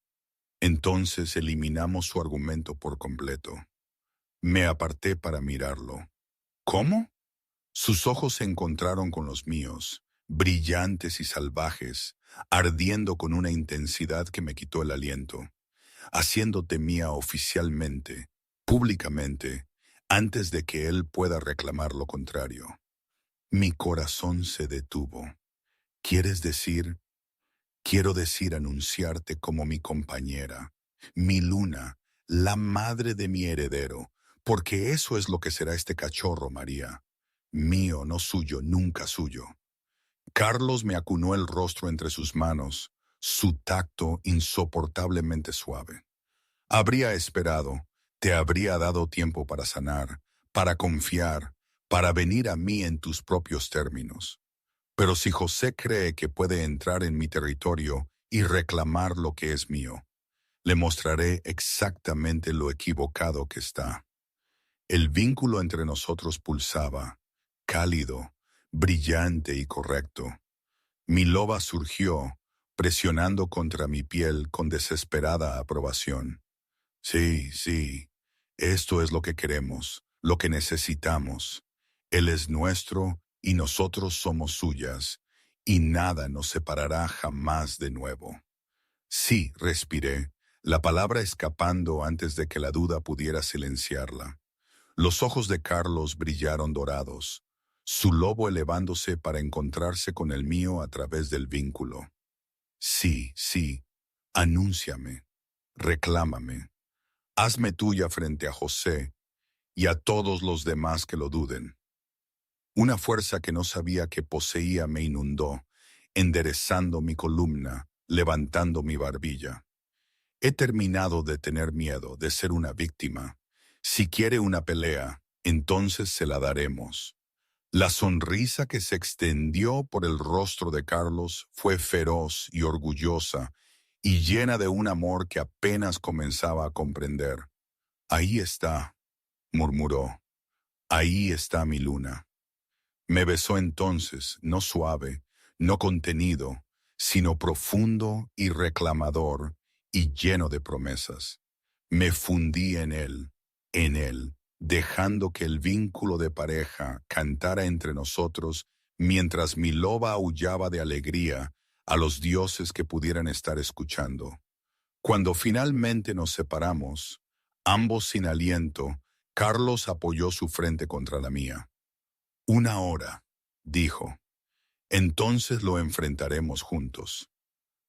Entonces eliminamos su argumento por completo. Me aparté para mirarlo. ¿Cómo? Sus ojos se encontraron con los míos, brillantes y salvajes, ardiendo con una intensidad que me quitó el aliento, haciéndote mía oficialmente, públicamente, antes de que él pueda reclamar lo contrario. Mi corazón se detuvo. ¿Quieres decir? Quiero decir anunciarte como mi compañera, mi luna, la madre de mi heredero, porque eso es lo que será este cachorro, María. Mío, no suyo, nunca suyo. Carlos me acunó el rostro entre sus manos, su tacto insoportablemente suave. Habría esperado, te habría dado tiempo para sanar, para confiar, para venir a mí en tus propios términos. Pero si José cree que puede entrar en mi territorio y reclamar lo que es mío, le mostraré exactamente lo equivocado que está. El vínculo entre nosotros pulsaba, cálido, brillante y correcto. Mi loba surgió, presionando contra mi piel con desesperada aprobación. Sí, sí, esto es lo que queremos, lo que necesitamos. Él es nuestro y nosotros somos suyas, y nada nos separará jamás de nuevo. Sí, respiré, la palabra escapando antes de que la duda pudiera silenciarla. Los ojos de Carlos brillaron dorados, su lobo elevándose para encontrarse con el mío a través del vínculo. Sí, sí, anúnciame, reclámame. Hazme tuya frente a José y a todos los demás que lo duden. Una fuerza que no sabía que poseía me inundó, enderezando mi columna, levantando mi barbilla. He terminado de tener miedo, de ser una víctima. Si quiere una pelea, entonces se la daremos. La sonrisa que se extendió por el rostro de Carlos fue feroz y orgullosa y llena de un amor que apenas comenzaba a comprender. Ahí está, murmuró. Ahí está mi luna. Me besó entonces, no suave, no contenido, sino profundo y reclamador y lleno de promesas. Me fundí en él, dejando que el vínculo de pareja cantara entre nosotros mientras mi loba aullaba de alegría a los dioses que pudieran estar escuchando. Cuando finalmente nos separamos, ambos sin aliento, Carlos apoyó su frente contra la mía. Una hora, dijo. Entonces lo enfrentaremos juntos.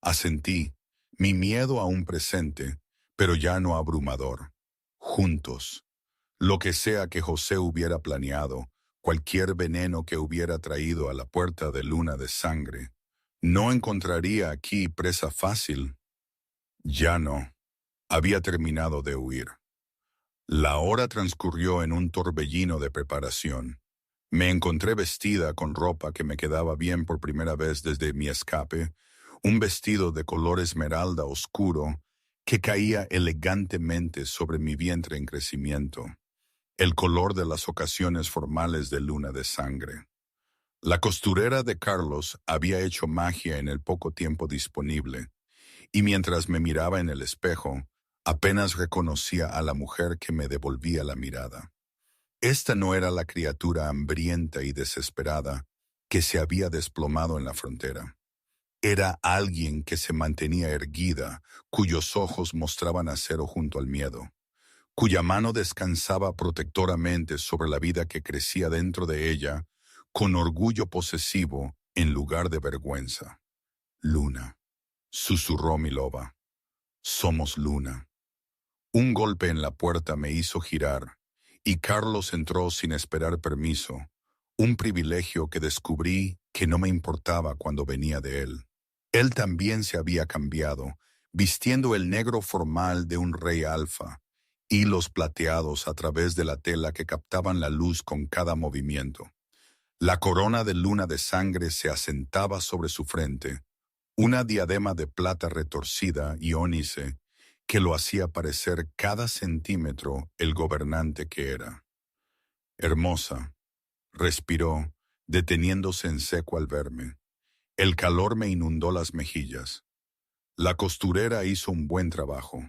Asentí, mi miedo aún presente, pero ya no abrumador. Juntos. Lo que sea que José hubiera planeado, cualquier veneno que hubiera traído a la puerta de luna de sangre, no encontraría aquí presa fácil. Ya no. Había terminado de huir. La hora transcurrió en un torbellino de preparación. Me encontré vestida con ropa que me quedaba bien por primera vez desde mi escape, un vestido de color esmeralda oscuro que caía elegantemente sobre mi vientre en crecimiento, el color de las ocasiones formales de luna de sangre. La costurera de Carlos había hecho magia en el poco tiempo disponible, y mientras me miraba en el espejo, apenas reconocía a la mujer que me devolvía la mirada. Esta no era la criatura hambrienta y desesperada que se había desplomado en la frontera. Era alguien que se mantenía erguida, cuyos ojos mostraban acero junto al miedo, cuya mano descansaba protectoramente sobre la vida que crecía dentro de ella, con orgullo posesivo en lugar de vergüenza. Luna, susurró mi loba. Somos Luna. Un golpe en la puerta me hizo girar, y Carlos entró sin esperar permiso, un privilegio que descubrí que no me importaba cuando venía de él. Él también se había cambiado, vistiendo el negro formal de un rey alfa, hilos plateados a través de la tela que captaban la luz con cada movimiento. La corona de luna de sangre se asentaba sobre su frente, una diadema de plata retorcida y ónice que lo hacía parecer cada centímetro el gobernante que era. Hermosa, respiró, deteniéndose en seco al verme. El calor me inundó las mejillas. La costurera hizo un buen trabajo.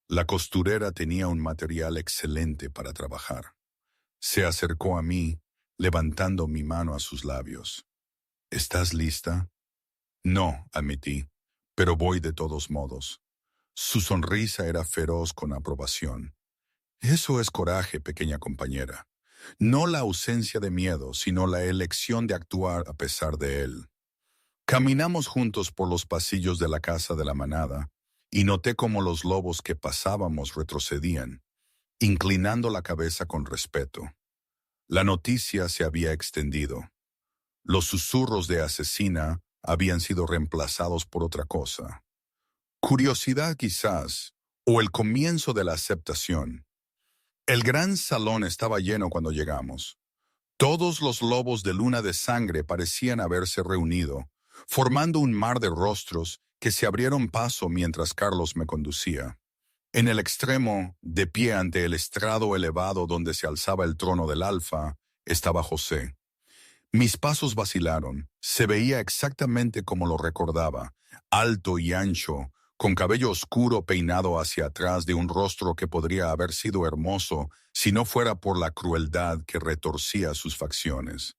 La costurera tenía un material excelente para trabajar. Se acercó a mí, levantando mi mano a sus labios. ¿Estás lista? No, admití, pero voy de todos modos. Su sonrisa era feroz con aprobación. Eso es coraje, pequeña compañera. No la ausencia de miedo, sino la elección de actuar a pesar de él. Caminamos juntos por los pasillos de la casa de la manada, y noté cómo los lobos que pasábamos retrocedían, inclinando la cabeza con respeto. La noticia se había extendido. Los susurros de asesina habían sido reemplazados por otra cosa. Curiosidad quizás, o el comienzo de la aceptación. El gran salón estaba lleno cuando llegamos. Todos los lobos de luna de sangre parecían haberse reunido, formando un mar de rostros que se abrieron paso mientras Carlos me conducía. En el extremo, de pie ante el estrado elevado donde se alzaba el trono del Alfa, estaba José. Mis pasos vacilaron. Se veía exactamente como lo recordaba, alto y ancho, con cabello oscuro peinado hacia atrás de un rostro que podría haber sido hermoso si no fuera por la crueldad que retorcía sus facciones.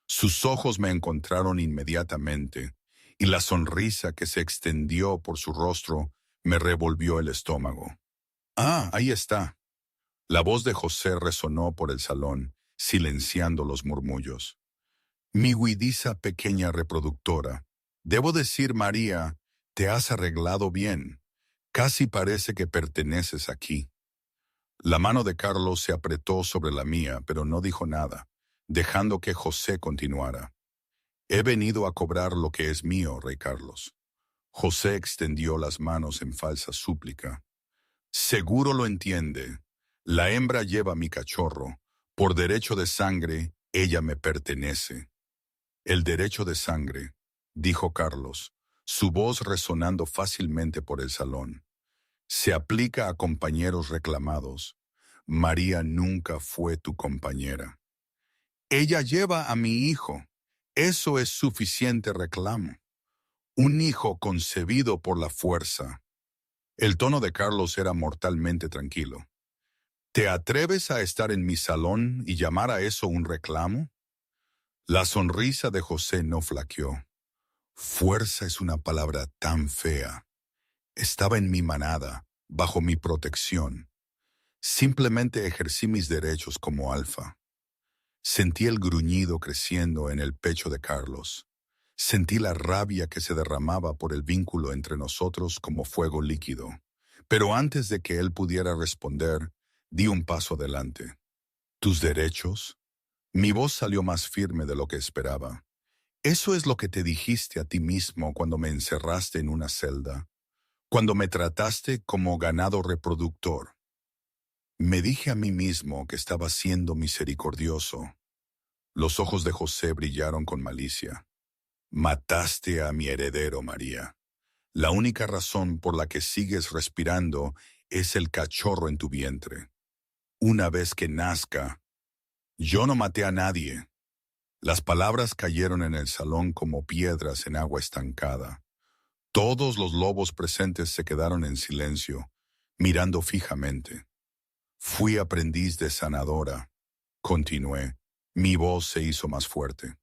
Sus ojos me encontraron inmediatamente, y la sonrisa que se extendió por su rostro me revolvió el estómago. «Ah, ahí está». La voz de José resonó por el salón, silenciando los murmullos. «Mi huidiza pequeña reproductora. Debo decir, María, te has arreglado bien. Casi parece que perteneces aquí». La mano de Carlos se apretó sobre la mía, pero no dijo nada, dejando que José continuara. «He venido a cobrar lo que es mío, Rey Carlos». José extendió las manos en falsa súplica. «Seguro lo entiende. La hembra lleva mi cachorro. Por derecho de sangre, ella me pertenece». «El derecho de sangre», dijo Carlos, su voz resonando fácilmente por el salón. «Se aplica a compañeros reclamados. María nunca fue tu compañera». «Ella lleva a mi hijo. Eso es suficiente reclamo. Un hijo concebido por la fuerza». El tono de Carlos era mortalmente tranquilo. «¿Te atreves a estar en mi salón y llamar a eso un reclamo?» La sonrisa de José no flaqueó. «Fuerza es una palabra tan fea. Estaba en mi manada, bajo mi protección. Simplemente ejercí mis derechos como alfa». Sentí el gruñido creciendo en el pecho de Carlos. Sentí la rabia que se derramaba por el vínculo entre nosotros como fuego líquido. Pero antes de que él pudiera responder, di un paso adelante. «¿Tus derechos?» Mi voz salió más firme de lo que esperaba. «Eso es lo que te dijiste a ti mismo cuando me encerraste en una celda, cuando me trataste como ganado reproductor». Me dije a mí mismo que estaba siendo misericordioso. Los ojos de José brillaron con malicia. «Mataste a mi heredero, María. La única razón por la que sigues respirando es el cachorro en tu vientre. Una vez que nazca, yo no maté a nadie. Las palabras cayeron en el salón como piedras en agua estancada. Todos los lobos presentes se quedaron en silencio, mirando fijamente. Fui aprendiz de sanadora. Continué. Mi voz se hizo más fuerte.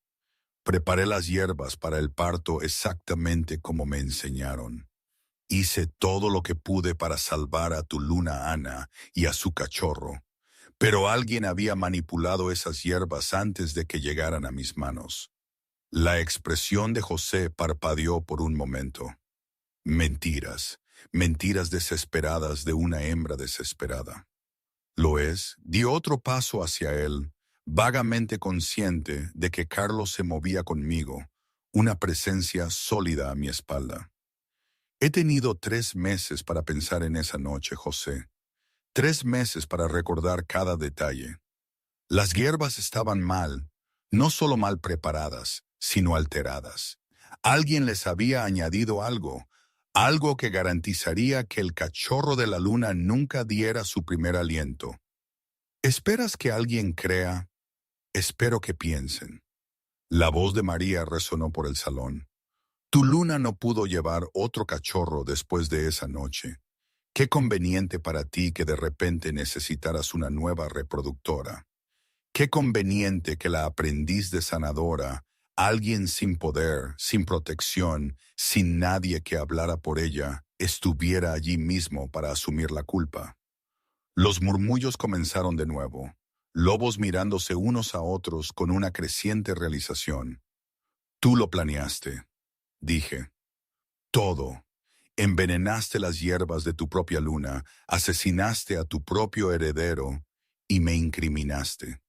Preparé las hierbas para el parto exactamente como me enseñaron. Hice todo lo que pude para salvar a tu luna Ana y a su cachorro, pero alguien había manipulado esas hierbas antes de que llegaran a mis manos. La expresión de José parpadeó por un momento. Mentiras, mentiras desesperadas de una hembra desesperada. Lo es, di otro paso hacia él, vagamente consciente de que Carlos se movía conmigo, una presencia sólida a mi espalda. He tenido 3 meses para pensar en esa noche, José. 3 meses para recordar cada detalle. Las hierbas estaban mal, no solo mal preparadas, sino alteradas. Alguien les había añadido algo que garantizaría que el cachorro de la luna nunca diera su primer aliento. ¿Esperas que alguien crea? Espero que piensen. La voz de María resonó por el salón. Tu luna no pudo llevar otro cachorro después de esa noche. Qué conveniente para ti que de repente necesitaras una nueva reproductora. Qué conveniente que la aprendiz de sanadora, alguien sin poder, sin protección, sin nadie que hablara por ella, estuviera allí mismo para asumir la culpa. Los murmullos comenzaron de nuevo, lobos mirándose unos a otros con una creciente realización. Tú lo planeaste, dije. Todo. Envenenaste las hierbas de tu propia luna, asesinaste a tu propio heredero y me incriminaste.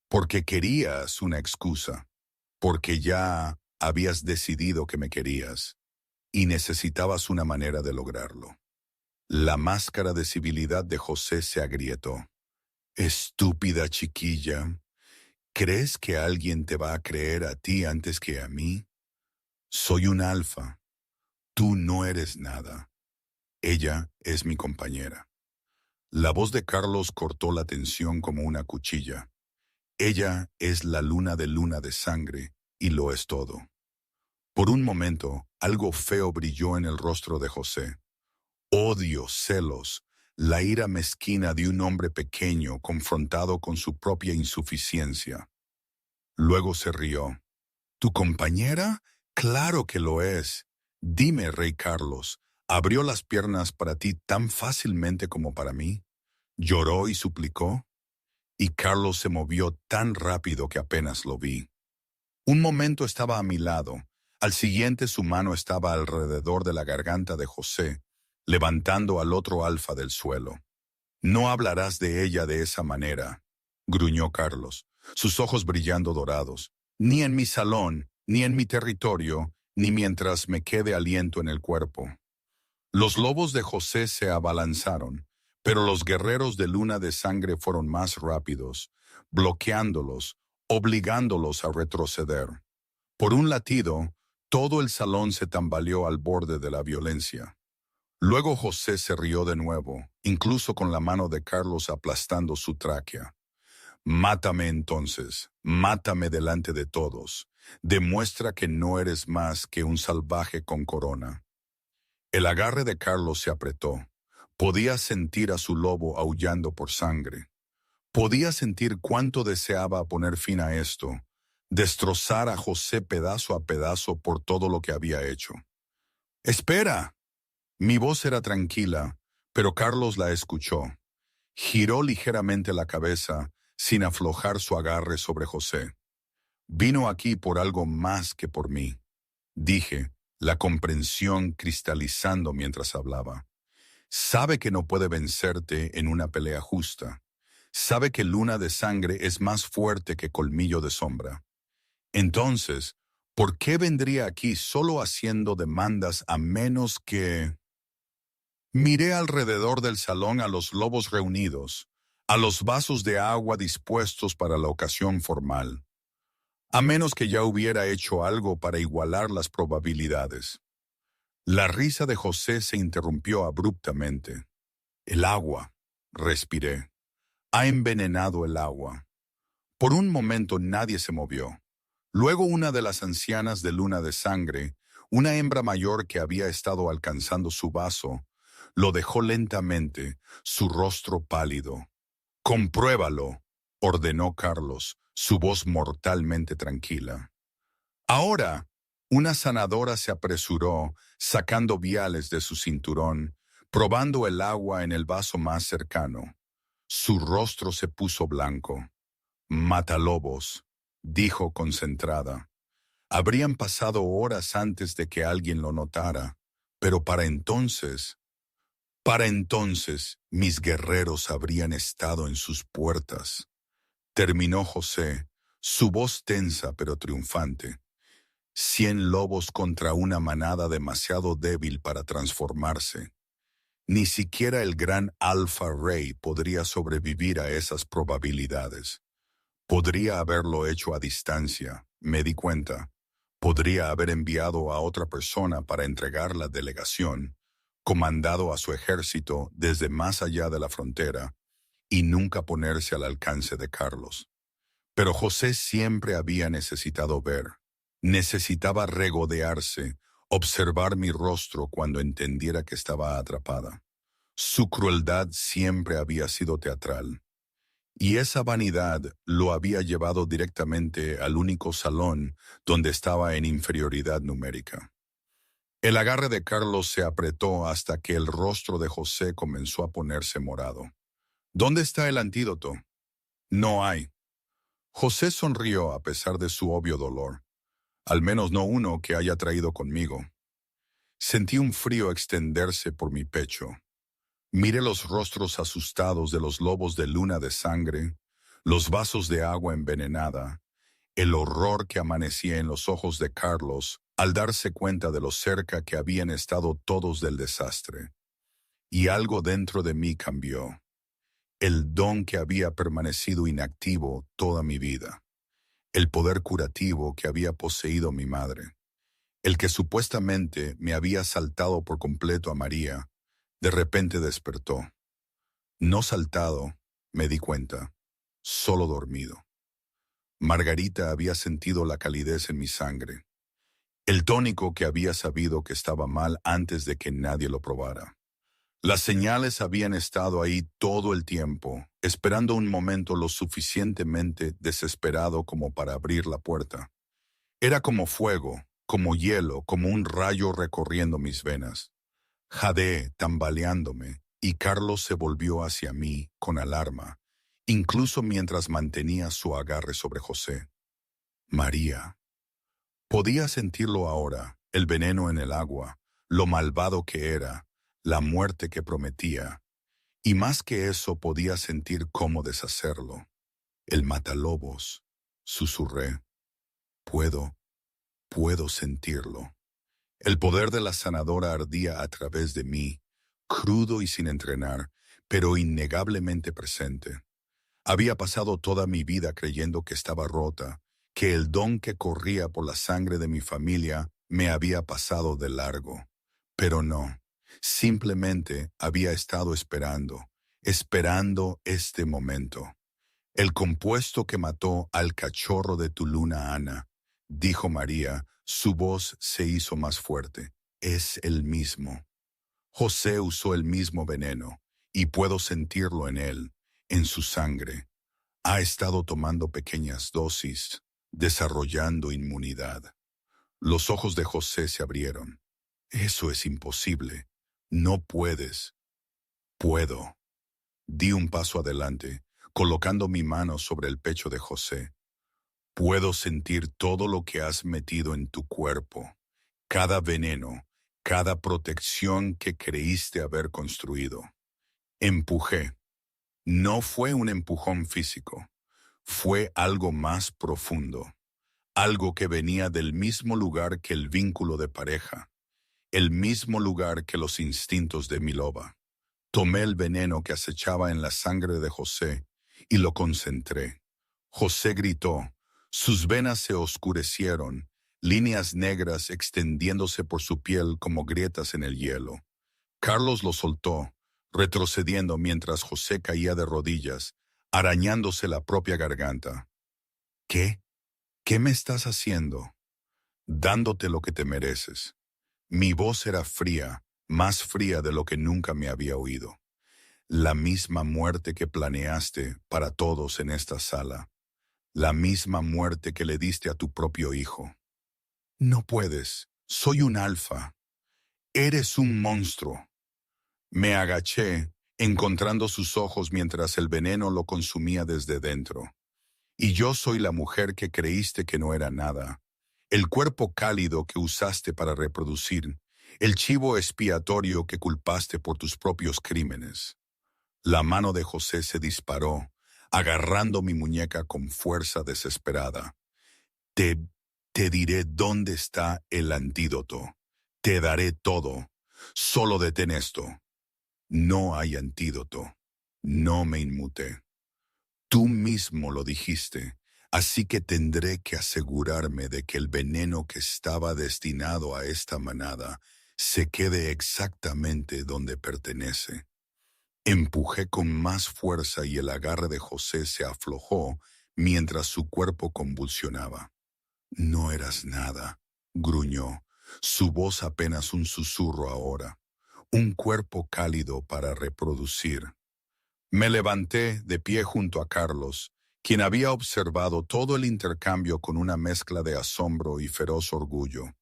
Porque querías una excusa, porque ya habías decidido que me querías y necesitabas una manera de lograrlo. La máscara de civilidad de José se agrietó. Estúpida chiquilla, ¿crees que alguien te va a creer a ti antes que a mí? Soy un alfa. Tú no eres nada. Ella es mi compañera. La voz de Carlos cortó la tensión como una cuchilla. Ella es la luna de sangre, y lo es todo. Por un momento, algo feo brilló en el rostro de José. Odio, celos, la ira mezquina de un hombre pequeño confrontado con su propia insuficiencia. Luego se rió. ¿Tu compañera? Claro que lo es. Dime, Rey Carlos, ¿abrió las piernas para ti tan fácilmente como para mí? ¿Lloró y suplicó? Y Carlos se movió tan rápido que apenas lo vi. Un momento estaba a mi lado, al siguiente su mano estaba alrededor de la garganta de José, levantando al otro alfa del suelo. No hablarás de ella de esa manera, gruñó Carlos, sus ojos brillando dorados, ni en mi salón, ni en mi territorio, ni mientras me quede aliento en el cuerpo. Los lobos de José se abalanzaron, pero los guerreros de luna de sangre fueron más rápidos, bloqueándolos, obligándolos a retroceder. Por un latido, todo el salón se tambaleó al borde de la violencia. Luego José se rió de nuevo, incluso con la mano de Carlos aplastando su tráquea. Mátame entonces, mátame delante de todos. Demuestra que no eres más que un salvaje con corona. El agarre de Carlos se apretó. Podía sentir a su lobo aullando por sangre. Podía sentir cuánto deseaba poner fin a esto, destrozar a José pedazo a pedazo por todo lo que había hecho. ¡Espera! Mi voz era tranquila, pero Carlos la escuchó. Giró ligeramente la cabeza, sin aflojar su agarre sobre José. Vino aquí por algo más que por mí, dije, la comprensión cristalizando mientras hablaba. Sabe que no puede vencerte en una pelea justa. Sabe que luna de sangre es más fuerte que colmillo de sombra. Entonces, ¿por qué vendría aquí solo haciendo demandas a menos que...? Miré alrededor del salón a los lobos reunidos, a los vasos de agua dispuestos para la ocasión formal. A menos que ya hubiera hecho algo para igualar las probabilidades. La risa de José se interrumpió abruptamente. El agua, respiré. Ha envenenado el agua. Por un momento nadie se movió. Luego una de las ancianas de Luna de Sangre, una hembra mayor que había estado alcanzando su vaso, lo dejó lentamente, su rostro pálido. «Compruébalo», ordenó Carlos, su voz mortalmente tranquila. Ahora, una sanadora se apresuró, sacando viales de su cinturón, probando el agua en el vaso más cercano. Su rostro se puso blanco. «Matalobos», dijo concentrada. Habrían pasado horas antes de que alguien lo notara, pero para entonces, mis guerreros habrían estado en sus puertas. Terminó José, su voz tensa pero triunfante. 100 lobos contra una manada demasiado débil para transformarse. Ni siquiera el gran Alpha Ray podría sobrevivir a esas probabilidades. Podría haberlo hecho a distancia, me di cuenta. Podría haber enviado a otra persona para entregar la delegación, comandado a su ejército desde más allá de la frontera, y nunca ponerse al alcance de Carlos. Pero José siempre había necesitado ver. Necesitaba regodearse, observar mi rostro cuando entendiera que estaba atrapada. Su crueldad siempre había sido teatral. Y esa vanidad lo había llevado directamente al único salón donde estaba en inferioridad numérica. El agarre de Carlos se apretó hasta que el rostro de José comenzó a ponerse morado. «¿Dónde está el antídoto?» «No hay». José sonrió a pesar de su obvio dolor. «Al menos no uno que haya traído conmigo». Sentí un frío extenderse por mi pecho. Miré los rostros asustados de los lobos de Luna de Sangre, los vasos de agua envenenada, el horror que amanecía en los ojos de Carlos al darse cuenta de lo cerca que habían estado todos del desastre. Y algo dentro de mí cambió. El don que había permanecido inactivo toda mi vida. El poder curativo que había poseído mi madre. El que supuestamente me había saltado por completo a María, de repente despertó. No saltado, me di cuenta, solo dormido. Margarita había sentido la calidez en mi sangre. El tónico que había sabido que estaba mal antes de que nadie lo probara. Las señales habían estado ahí todo el tiempo, esperando un momento lo suficientemente desesperado como para abrir la puerta. Era como fuego, como hielo, como un rayo recorriendo mis venas. Jadeé, tambaleándome, y Carlos se volvió hacia mí con alarma, incluso mientras mantenía su agarre sobre José. María. Podía sentirlo ahora, el veneno en el agua, lo malvado que era, la muerte que prometía, y más que eso podía sentir cómo deshacerlo. El matalobos, susurré. Puedo sentirlo. El poder de la sanadora ardía a través de mí, crudo y sin entrenar, pero innegablemente presente. Había pasado toda mi vida creyendo que estaba rota, que el don que corría por la sangre de mi familia me había pasado de largo. Pero no, simplemente había estado esperando este momento. El compuesto que mató al cachorro de tu luna Ana, dijo María, su voz se hizo más fuerte. Es el mismo. José usó el mismo veneno, y puedo sentirlo en él, en su sangre. Ha estado tomando pequeñas dosis, desarrollando inmunidad. Los ojos de José se abrieron. Eso es imposible. No puedes. Puedo. Di un paso adelante, colocando mi mano sobre el pecho de José. Puedo sentir todo lo que has metido en tu cuerpo, cada veneno, cada protección que creíste haber construido. Empujé. No fue un empujón físico, fue algo más profundo, algo que venía del mismo lugar que el vínculo de pareja, el mismo lugar que los instintos de mi loba. Tomé el veneno que acechaba en la sangre de José y lo concentré. José gritó, sus venas se oscurecieron, líneas negras extendiéndose por su piel como grietas en el hielo. Carlos lo soltó, retrocediendo mientras José caía de rodillas, arañándose la propia garganta. ¿Qué? ¿Qué me estás haciendo? Dándote lo que te mereces. Mi voz era fría, más fría de lo que nunca me había oído. La misma muerte que planeaste para todos en esta sala. La misma muerte que le diste a tu propio hijo. No puedes. Soy un alfa. Eres un monstruo. Me agaché, encontrando sus ojos mientras el veneno lo consumía desde dentro. Y yo soy la mujer que creíste que no era nada. El cuerpo cálido que usaste para reproducir. El chivo expiatorio que culpaste por tus propios crímenes. La mano de José se disparó, agarrando mi muñeca con fuerza desesperada. Te, te diré dónde está el antídoto. Te daré todo. Solo detén esto. No hay antídoto. No me inmuté. Tú mismo lo dijiste, así que tendré que asegurarme de que el veneno que estaba destinado a esta manada se quede exactamente donde pertenece. Empujé con más fuerza y el agarre de José se aflojó mientras su cuerpo convulsionaba. No eras nada, gruñó, su voz apenas un susurro ahora. Un cuerpo cálido para reproducir. Me levanté de pie junto a Carlos, quien había observado todo el intercambio con una mezcla de asombro y feroz orgullo.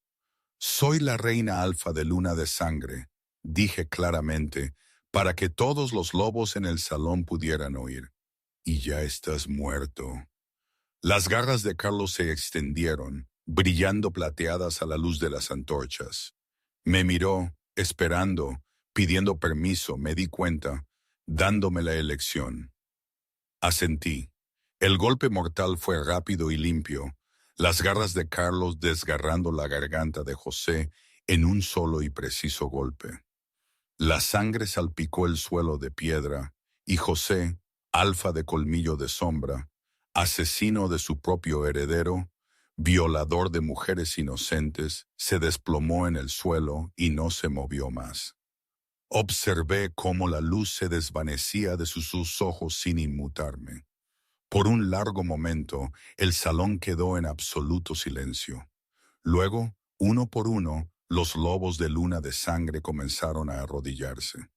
Soy la reina alfa de Luna de Sangre, dije claramente, para que todos los lobos en el salón pudieran oír. Y ya estás muerto. Las garras de Carlos se extendieron, brillando plateadas a la luz de las antorchas. Me miró, esperando, pidiendo permiso, me di cuenta, dándome la elección. Asentí. El golpe mortal fue rápido y limpio, las garras de Carlos desgarrando la garganta de José en un solo y preciso golpe. La sangre salpicó el suelo de piedra, y José, alfa de colmillo de sombra, asesino de su propio heredero, violador de mujeres inocentes, se desplomó en el suelo y no se movió más. Observé cómo la luz se desvanecía de sus ojos sin inmutarme. Por un largo momento, el salón quedó en absoluto silencio. Luego, uno por uno, los lobos de Luna de Sangre comenzaron a arrodillarse.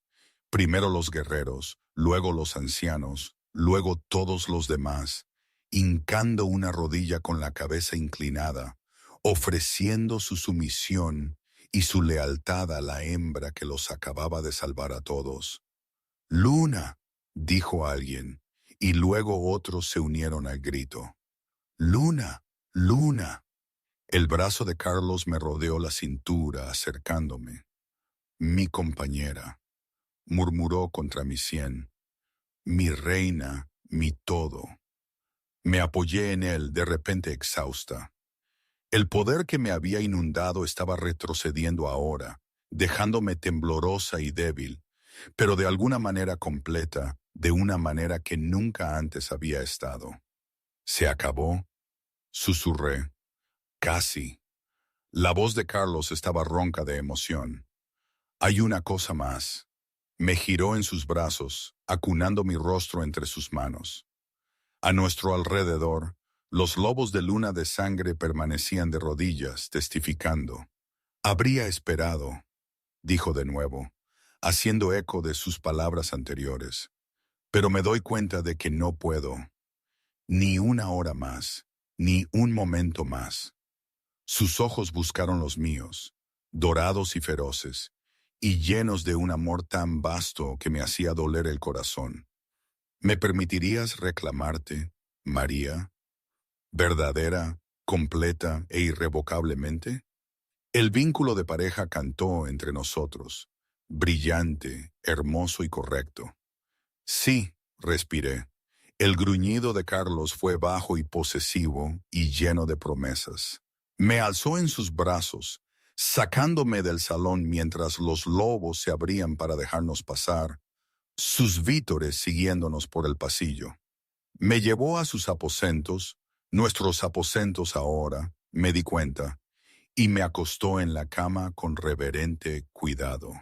Primero los guerreros, luego los ancianos, luego todos los demás, hincando una rodilla con la cabeza inclinada, ofreciendo su sumisión y su lealtad a la hembra que los acababa de salvar a todos. «Luna», dijo alguien, y luego otros se unieron al grito. «Luna, Luna». El brazo de Carlos me rodeó la cintura, acercándome. «Mi compañera», murmuró contra mi sien. «Mi reina, mi todo». Me apoyé en él, de repente exhausta. El poder que me había inundado estaba retrocediendo ahora, dejándome temblorosa y débil, pero de alguna manera completa, de una manera que nunca antes había estado. «¿Se acabó?», susurré. «Casi». La voz de Carlos estaba ronca de emoción. «Hay una cosa más». Me giró en sus brazos, acunando mi rostro entre sus manos. A nuestro alrededor, los lobos de Luna de Sangre permanecían de rodillas, testificando. «Habría esperado», dijo de nuevo, haciendo eco de sus palabras anteriores. «Pero me doy cuenta de que no puedo. Ni una hora más, ni un momento más». Sus ojos buscaron los míos, dorados y feroces, y llenos de un amor tan vasto que me hacía doler el corazón. ¿Me permitirías reclamarte, María, verdadera, completa e irrevocablemente? El vínculo de pareja cantó entre nosotros, brillante, hermoso y correcto. «Sí», respiré. El gruñido de Carlos fue bajo y posesivo y lleno de promesas. Me alzó en sus brazos, sacándome del salón mientras los lobos se abrían para dejarnos pasar, sus vítores siguiéndonos por el pasillo. Me llevó a sus aposentos, nuestros aposentos ahora, me di cuenta, y me acostó en la cama con reverente cuidado.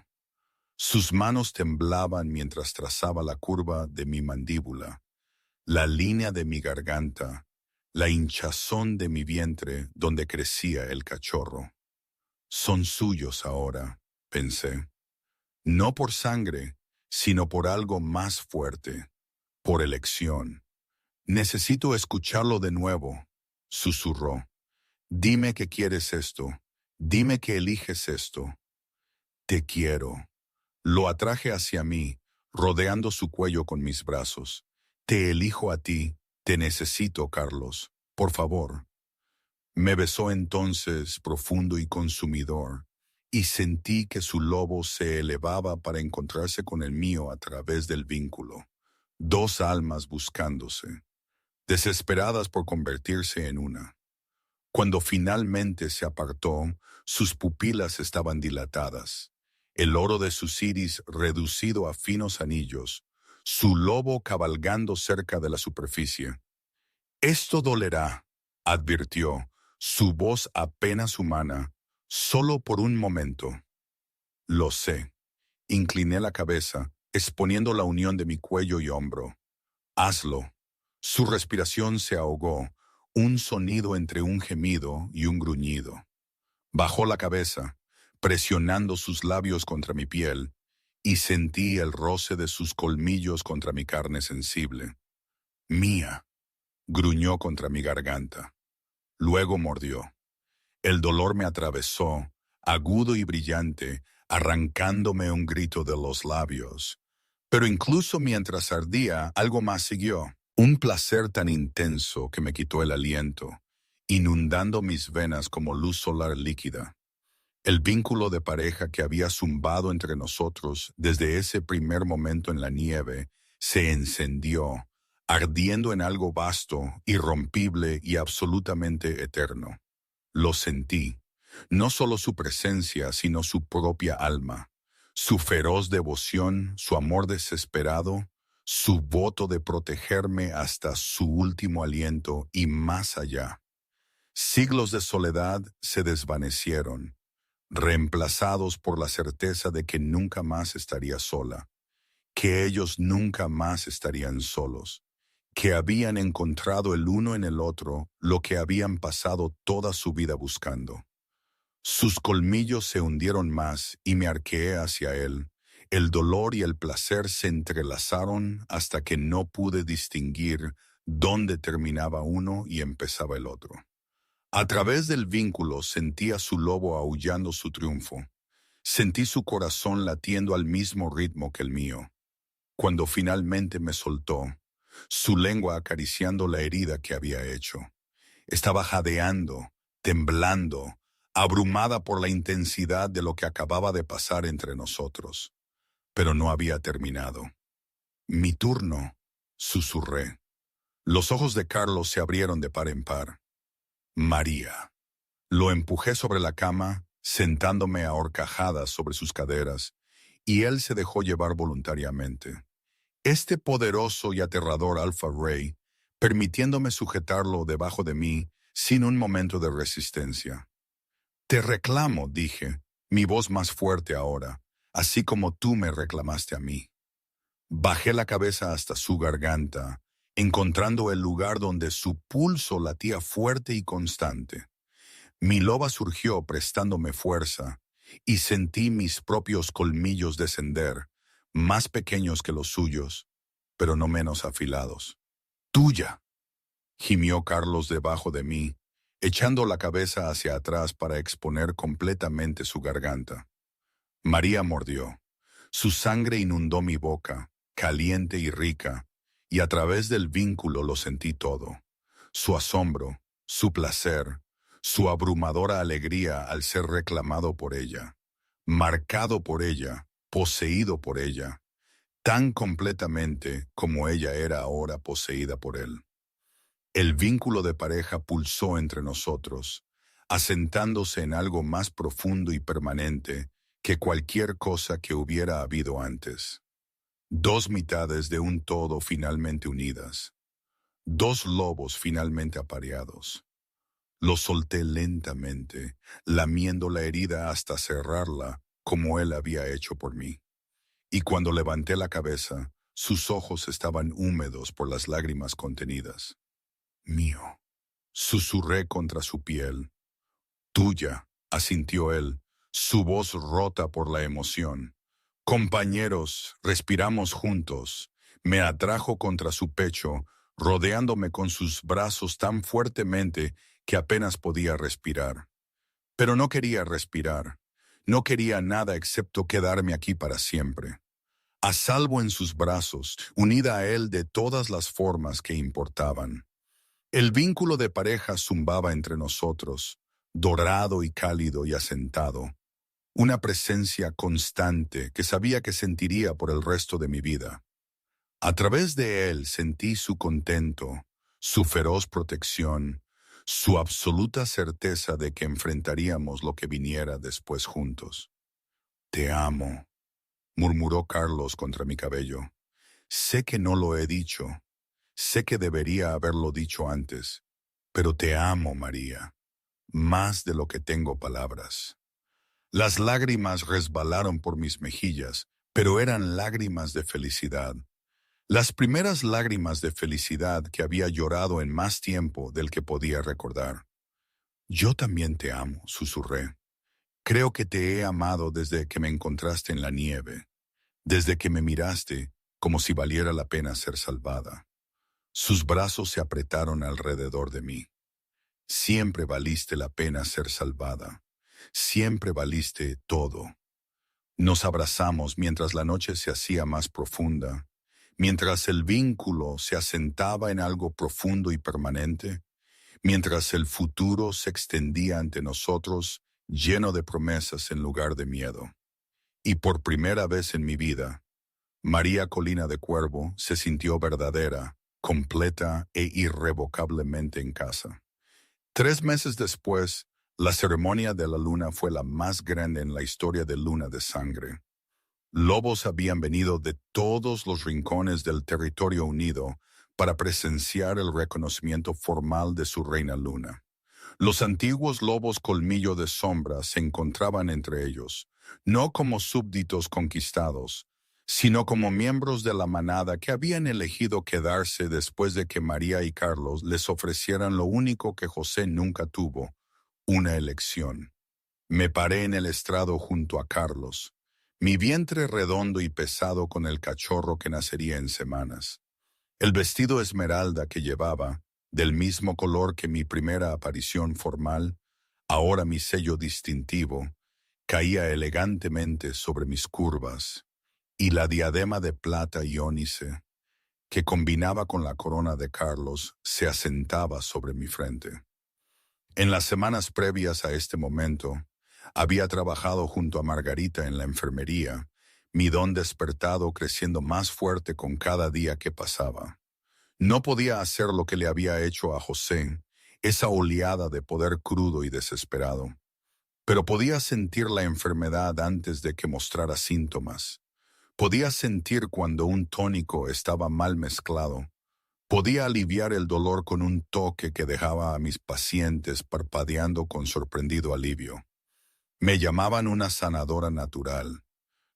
Sus manos temblaban mientras trazaba la curva de mi mandíbula, la línea de mi garganta, la hinchazón de mi vientre donde crecía el cachorro. Son suyos ahora, pensé. No por sangre, sino por algo más fuerte, por elección. Necesito escucharlo de nuevo, susurró. Dime que quieres esto, dime que eliges esto. Te quiero. Lo atraje hacia mí, rodeando su cuello con mis brazos. Te elijo a ti, te necesito, Carlos. Por favor. Me besó entonces profundo y consumidor, y sentí que su lobo se elevaba para encontrarse con el mío a través del vínculo. Dos almas buscándose, desesperadas por convertirse en una. Cuando finalmente se apartó, sus pupilas estaban dilatadas, el oro de sus iris reducido a finos anillos, su lobo cabalgando cerca de la superficie. Esto dolerá, advirtió, su voz apenas humana, solo por un momento. Lo sé. Incliné la cabeza, exponiendo la unión de mi cuello y hombro. Hazlo. Su respiración se ahogó, un sonido entre un gemido y un gruñido. Bajó la cabeza, presionando sus labios contra mi piel, y sentí el roce de sus colmillos contra mi carne sensible. Mía, gruñó contra mi garganta. Luego mordió. El dolor me atravesó, agudo y brillante, arrancándome un grito de los labios. Pero incluso mientras ardía, algo más siguió. Un placer tan intenso que me quitó el aliento, inundando mis venas como luz solar líquida. El vínculo de pareja que había zumbado entre nosotros desde ese primer momento en la nieve se encendió, ardiendo en algo vasto, irrompible y absolutamente eterno. Lo sentí, no solo su presencia, sino su propia alma, su feroz devoción, su amor desesperado, su voto de protegerme hasta su último aliento y más allá. Siglos de soledad se desvanecieron, reemplazados por la certeza de que nunca más estaría sola, que ellos nunca más estarían solos, que habían encontrado el uno en el otro lo que habían pasado toda su vida buscando. Sus colmillos se hundieron más y me arqueé hacia él. El dolor y el placer se entrelazaron hasta que no pude distinguir dónde terminaba uno y empezaba el otro. A través del vínculo sentía su lobo aullando su triunfo. Sentí su corazón latiendo al mismo ritmo que el mío. Cuando finalmente me soltó, su lengua acariciando la herida que había hecho. Estaba jadeando, temblando, abrumada por la intensidad de lo que acababa de pasar entre nosotros. Pero no había terminado. Mi turno, susurré. Los ojos de Carlos se abrieron de par en par. María. Lo empujé sobre la cama, sentándome a horcajadas sobre sus caderas, y él se dejó llevar voluntariamente. Este poderoso y aterrador Alpha Ray, permitiéndome sujetarlo debajo de mí sin un momento de resistencia. Te reclamo, dije, mi voz más fuerte ahora, así como tú me reclamaste a mí. Bajé la cabeza hasta su garganta, encontrando el lugar donde su pulso latía fuerte y constante. Mi loba surgió prestándome fuerza, y sentí mis propios colmillos descender, más pequeños que los suyos, pero no menos afilados. ¡Tuya!, gimió Carlos debajo de mí, echando la cabeza hacia atrás para exponer completamente su garganta. María mordió. Su sangre inundó mi boca, caliente y rica, y a través del vínculo lo sentí todo. Su asombro, su placer, su abrumadora alegría al ser reclamado por ella, marcado por ella, poseído por ella, tan completamente como ella era ahora poseída por él. El vínculo de pareja pulsó entre nosotros, asentándose en algo más profundo y permanente que cualquier cosa que hubiera habido antes. Dos mitades de un todo finalmente unidas. Dos lobos finalmente apareados. Lo solté lentamente, lamiendo la herida hasta cerrarla, como él había hecho por mí. Y cuando levanté la cabeza, sus ojos estaban húmedos por las lágrimas contenidas. Mío, susurré contra su piel. Tuya, asintió él, su voz rota por la emoción. Compañeros, respiramos juntos. Me atrajo contra su pecho, rodeándome con sus brazos tan fuertemente que apenas podía respirar. Pero no quería respirar. No quería nada excepto quedarme aquí para siempre. A salvo en sus brazos, unida a él de todas las formas que importaban. El vínculo de pareja zumbaba entre nosotros, dorado y cálido y asentado. Una presencia constante que sabía que sentiría por el resto de mi vida. A través de él sentí su contento, su feroz protección, su absoluta certeza de que enfrentaríamos lo que viniera después juntos. Te amo, murmuró Carlos contra mi cabello. Sé que no lo he dicho, sé que debería haberlo dicho antes, pero te amo, María, más de lo que tengo palabras. Las lágrimas resbalaron por mis mejillas, pero eran lágrimas de felicidad. Las primeras lágrimas de felicidad que había llorado en más tiempo del que podía recordar. Yo también te amo, susurré. Creo que te he amado desde que me encontraste en la nieve, desde que me miraste como si valiera la pena ser salvada. Sus brazos se apretaron alrededor de mí. Siempre valiste la pena ser salvada. Siempre valiste todo. Nos abrazamos mientras la noche se hacía más profunda, mientras el vínculo se asentaba en algo profundo y permanente, mientras el futuro se extendía ante nosotros lleno de promesas en lugar de miedo. Y por primera vez en mi vida, María Colina de Cuervo se sintió verdadera, completa e irrevocablemente en casa. 3 meses después, la ceremonia de la luna fue la más grande en la historia de Luna de Sangre. Lobos habían venido de todos los rincones del territorio unido para presenciar el reconocimiento formal de su reina luna. Los antiguos lobos colmillo de sombra se encontraban entre ellos, no como súbditos conquistados, sino como miembros de la manada que habían elegido quedarse después de que María y Carlos les ofrecieran lo único que José nunca tuvo, una elección. Me paré en el estrado junto a Carlos, mi vientre redondo y pesado con el cachorro que nacería en semanas. El vestido esmeralda que llevaba, del mismo color que mi primera aparición formal, ahora mi sello distintivo, caía elegantemente sobre mis curvas, y la diadema de plata y ónice, que combinaba con la corona de Carlos, se asentaba sobre mi frente. En las semanas previas a este momento, había trabajado junto a Margarita en la enfermería, mi don despertado creciendo más fuerte con cada día que pasaba. No podía hacer lo que le había hecho a José, esa oleada de poder crudo y desesperado, pero podía sentir la enfermedad antes de que mostrara síntomas. Podía sentir cuando un tónico estaba mal mezclado. Podía aliviar el dolor con un toque que dejaba a mis pacientes parpadeando con sorprendido alivio. Me llamaban una sanadora natural.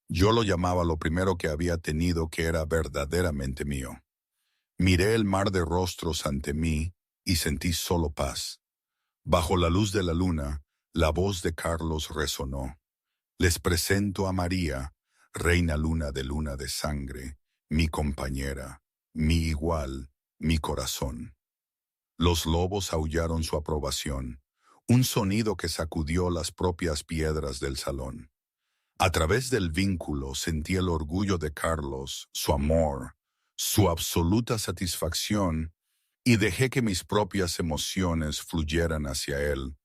Yo lo llamaba lo primero que había tenido que era verdaderamente mío. Miré el mar de rostros ante mí y sentí solo paz. Bajo la luz de la luna, la voz de Carlos resonó. Les presento a María, reina luna de sangre, mi compañera, mi igual, mi corazón. Los lobos aullaron su aprobación, un sonido que sacudió las propias piedras del salón. A través del vínculo sentí el orgullo de Carlos, su amor, su absoluta satisfacción, y dejé que mis propias emociones fluyeran hacia él,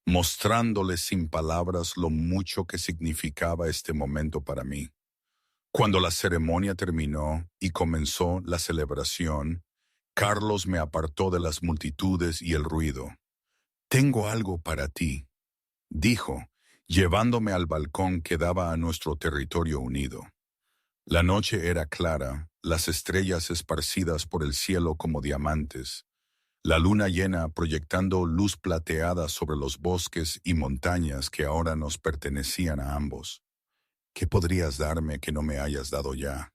mostrándole sin palabras lo mucho que significaba este momento para mí. Cuando la ceremonia terminó y comenzó la celebración, Carlos me apartó de las multitudes y el ruido. «Tengo algo para ti», dijo, llevándome al balcón que daba a nuestro territorio unido. La noche era clara, las estrellas esparcidas por el cielo como diamantes. la luna llena proyectando luz plateada sobre los bosques y montañas que ahora nos pertenecían a ambos. ¿Qué podrías darme que no me hayas dado ya?,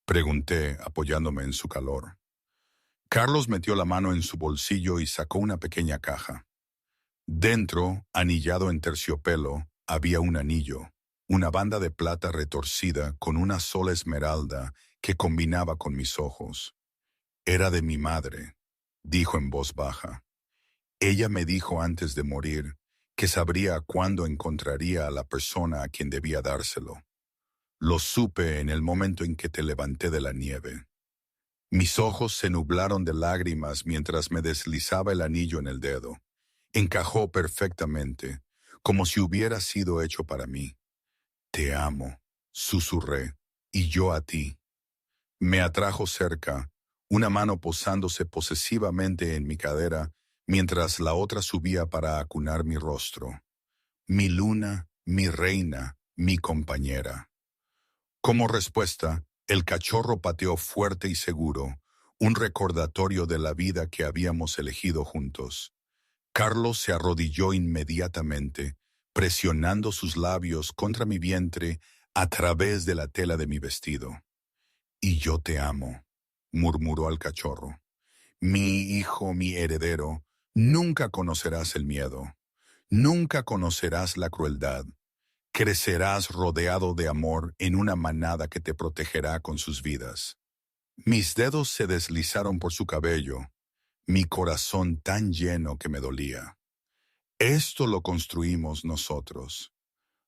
pregunté, apoyándome en su calor. Carlos metió la mano en su bolsillo y sacó una pequeña caja. Dentro, anillado en terciopelo, había un anillo, una banda de plata retorcida con una sola esmeralda que combinaba con mis ojos. Era de mi madre, dijo en voz baja. Ella me dijo antes de morir que sabría cuándo encontraría a la persona a quien debía dárselo. Lo supe en el momento en que te levanté de la nieve. Mis ojos se nublaron de lágrimas mientras me deslizaba el anillo en el dedo. Encajó perfectamente, como si hubiera sido hecho para mí. Te amo, susurré, y yo a ti. Me atrajo cerca, una mano posándose posesivamente en mi cadera, mientras la otra subía para acunar mi rostro. Mi luna, mi reina, mi compañera. Como respuesta, el cachorro pateó fuerte y seguro, un recordatorio de la vida que habíamos elegido juntos. Carlos se arrodilló inmediatamente, presionando sus labios contra mi vientre a través de la tela de mi vestido. Y yo te amo, murmuró al cachorro. Mi hijo, mi heredero, nunca conocerás el miedo, nunca conocerás la crueldad. Crecerás rodeado de amor en una manada que te protegerá con sus vidas. Mis dedos se deslizaron por su cabello, mi corazón tan lleno que me dolía. Esto lo construimos nosotros,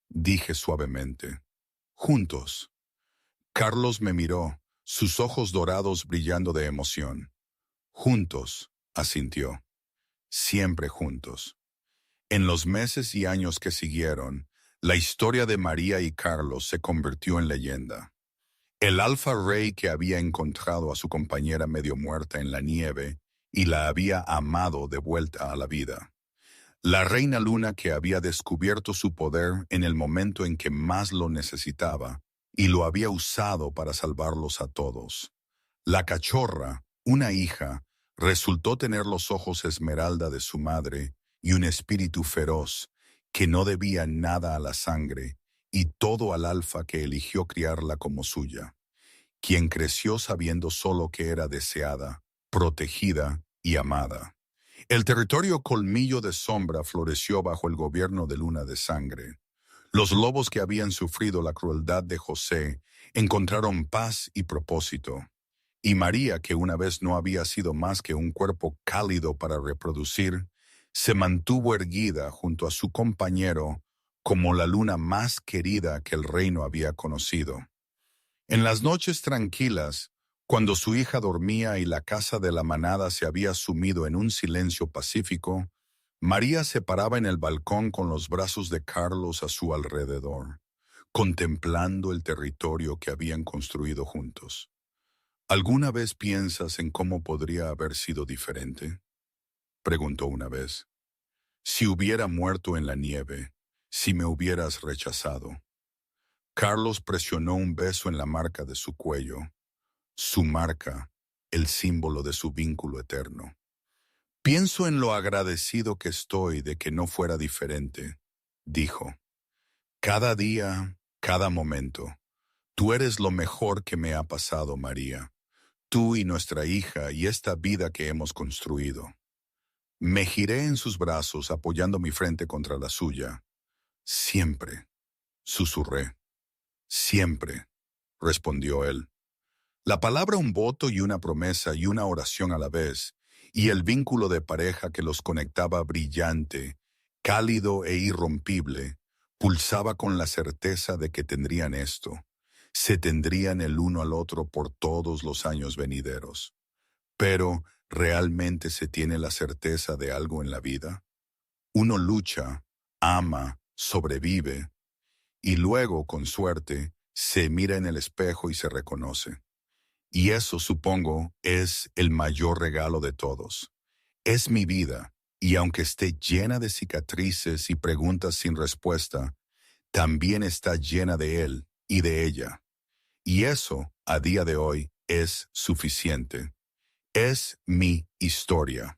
dije suavemente. Juntos. Carlos me miró, sus ojos dorados brillando de emoción. Juntos, asintió. Siempre juntos. En los meses y años que siguieron, la historia de María y Carlos se convirtió en leyenda. El alfa rey que había encontrado a su compañera medio muerta en la nieve y la había amado de vuelta a la vida. La reina luna que había descubierto su poder en el momento en que más lo necesitaba y lo había usado para salvarlos a todos. La cachorra, una hija, resultó tener los ojos esmeralda de su madre y un espíritu feroz que no debía nada a la sangre y todo al alfa que eligió criarla como suya, quien creció sabiendo solo que era deseada, protegida y amada. El territorio Colmillo de Sombra floreció bajo el gobierno de Luna de Sangre. Los lobos que habían sufrido la crueldad de José encontraron paz y propósito. Y María, que una vez no había sido más que un cuerpo cálido para reproducir, se mantuvo erguida junto a su compañero como la luna más querida que el reino había conocido. En las noches tranquilas, cuando su hija dormía y la casa de la manada se había sumido en un silencio pacífico, María se paraba en el balcón con los brazos de Carlos a su alrededor, contemplando el territorio que habían construido juntos. ¿Alguna vez piensas en cómo podría haber sido diferente?, preguntó una vez. Si hubiera muerto en la nieve, si me hubieras rechazado. Carlos presionó un beso en la marca de su cuello, su marca, el símbolo de su vínculo eterno. Pienso en lo agradecido que estoy de que no fuera diferente, dijo. Cada día, cada momento, tú eres lo mejor que me ha pasado, María. Tú y nuestra hija y esta vida que hemos construido. Me giré en sus brazos apoyando mi frente contra la suya. Siempre, susurré. Siempre, respondió él. La palabra un voto y una promesa y una oración a la vez, y el vínculo de pareja que los conectaba brillante, cálido e irrompible, pulsaba con la certeza de que tendrían esto. Se tendrían el uno al otro por todos los años venideros. Pero, ¿realmente se tiene la certeza de algo en la vida? Uno lucha, ama, sobrevive, y luego, con suerte, se mira en el espejo y se reconoce. Y eso, supongo, es el mayor regalo de todos. Es mi vida, y aunque esté llena de cicatrices y preguntas sin respuesta, también está llena de él y de ella. Y eso, a día de hoy, es suficiente. Es mi historia.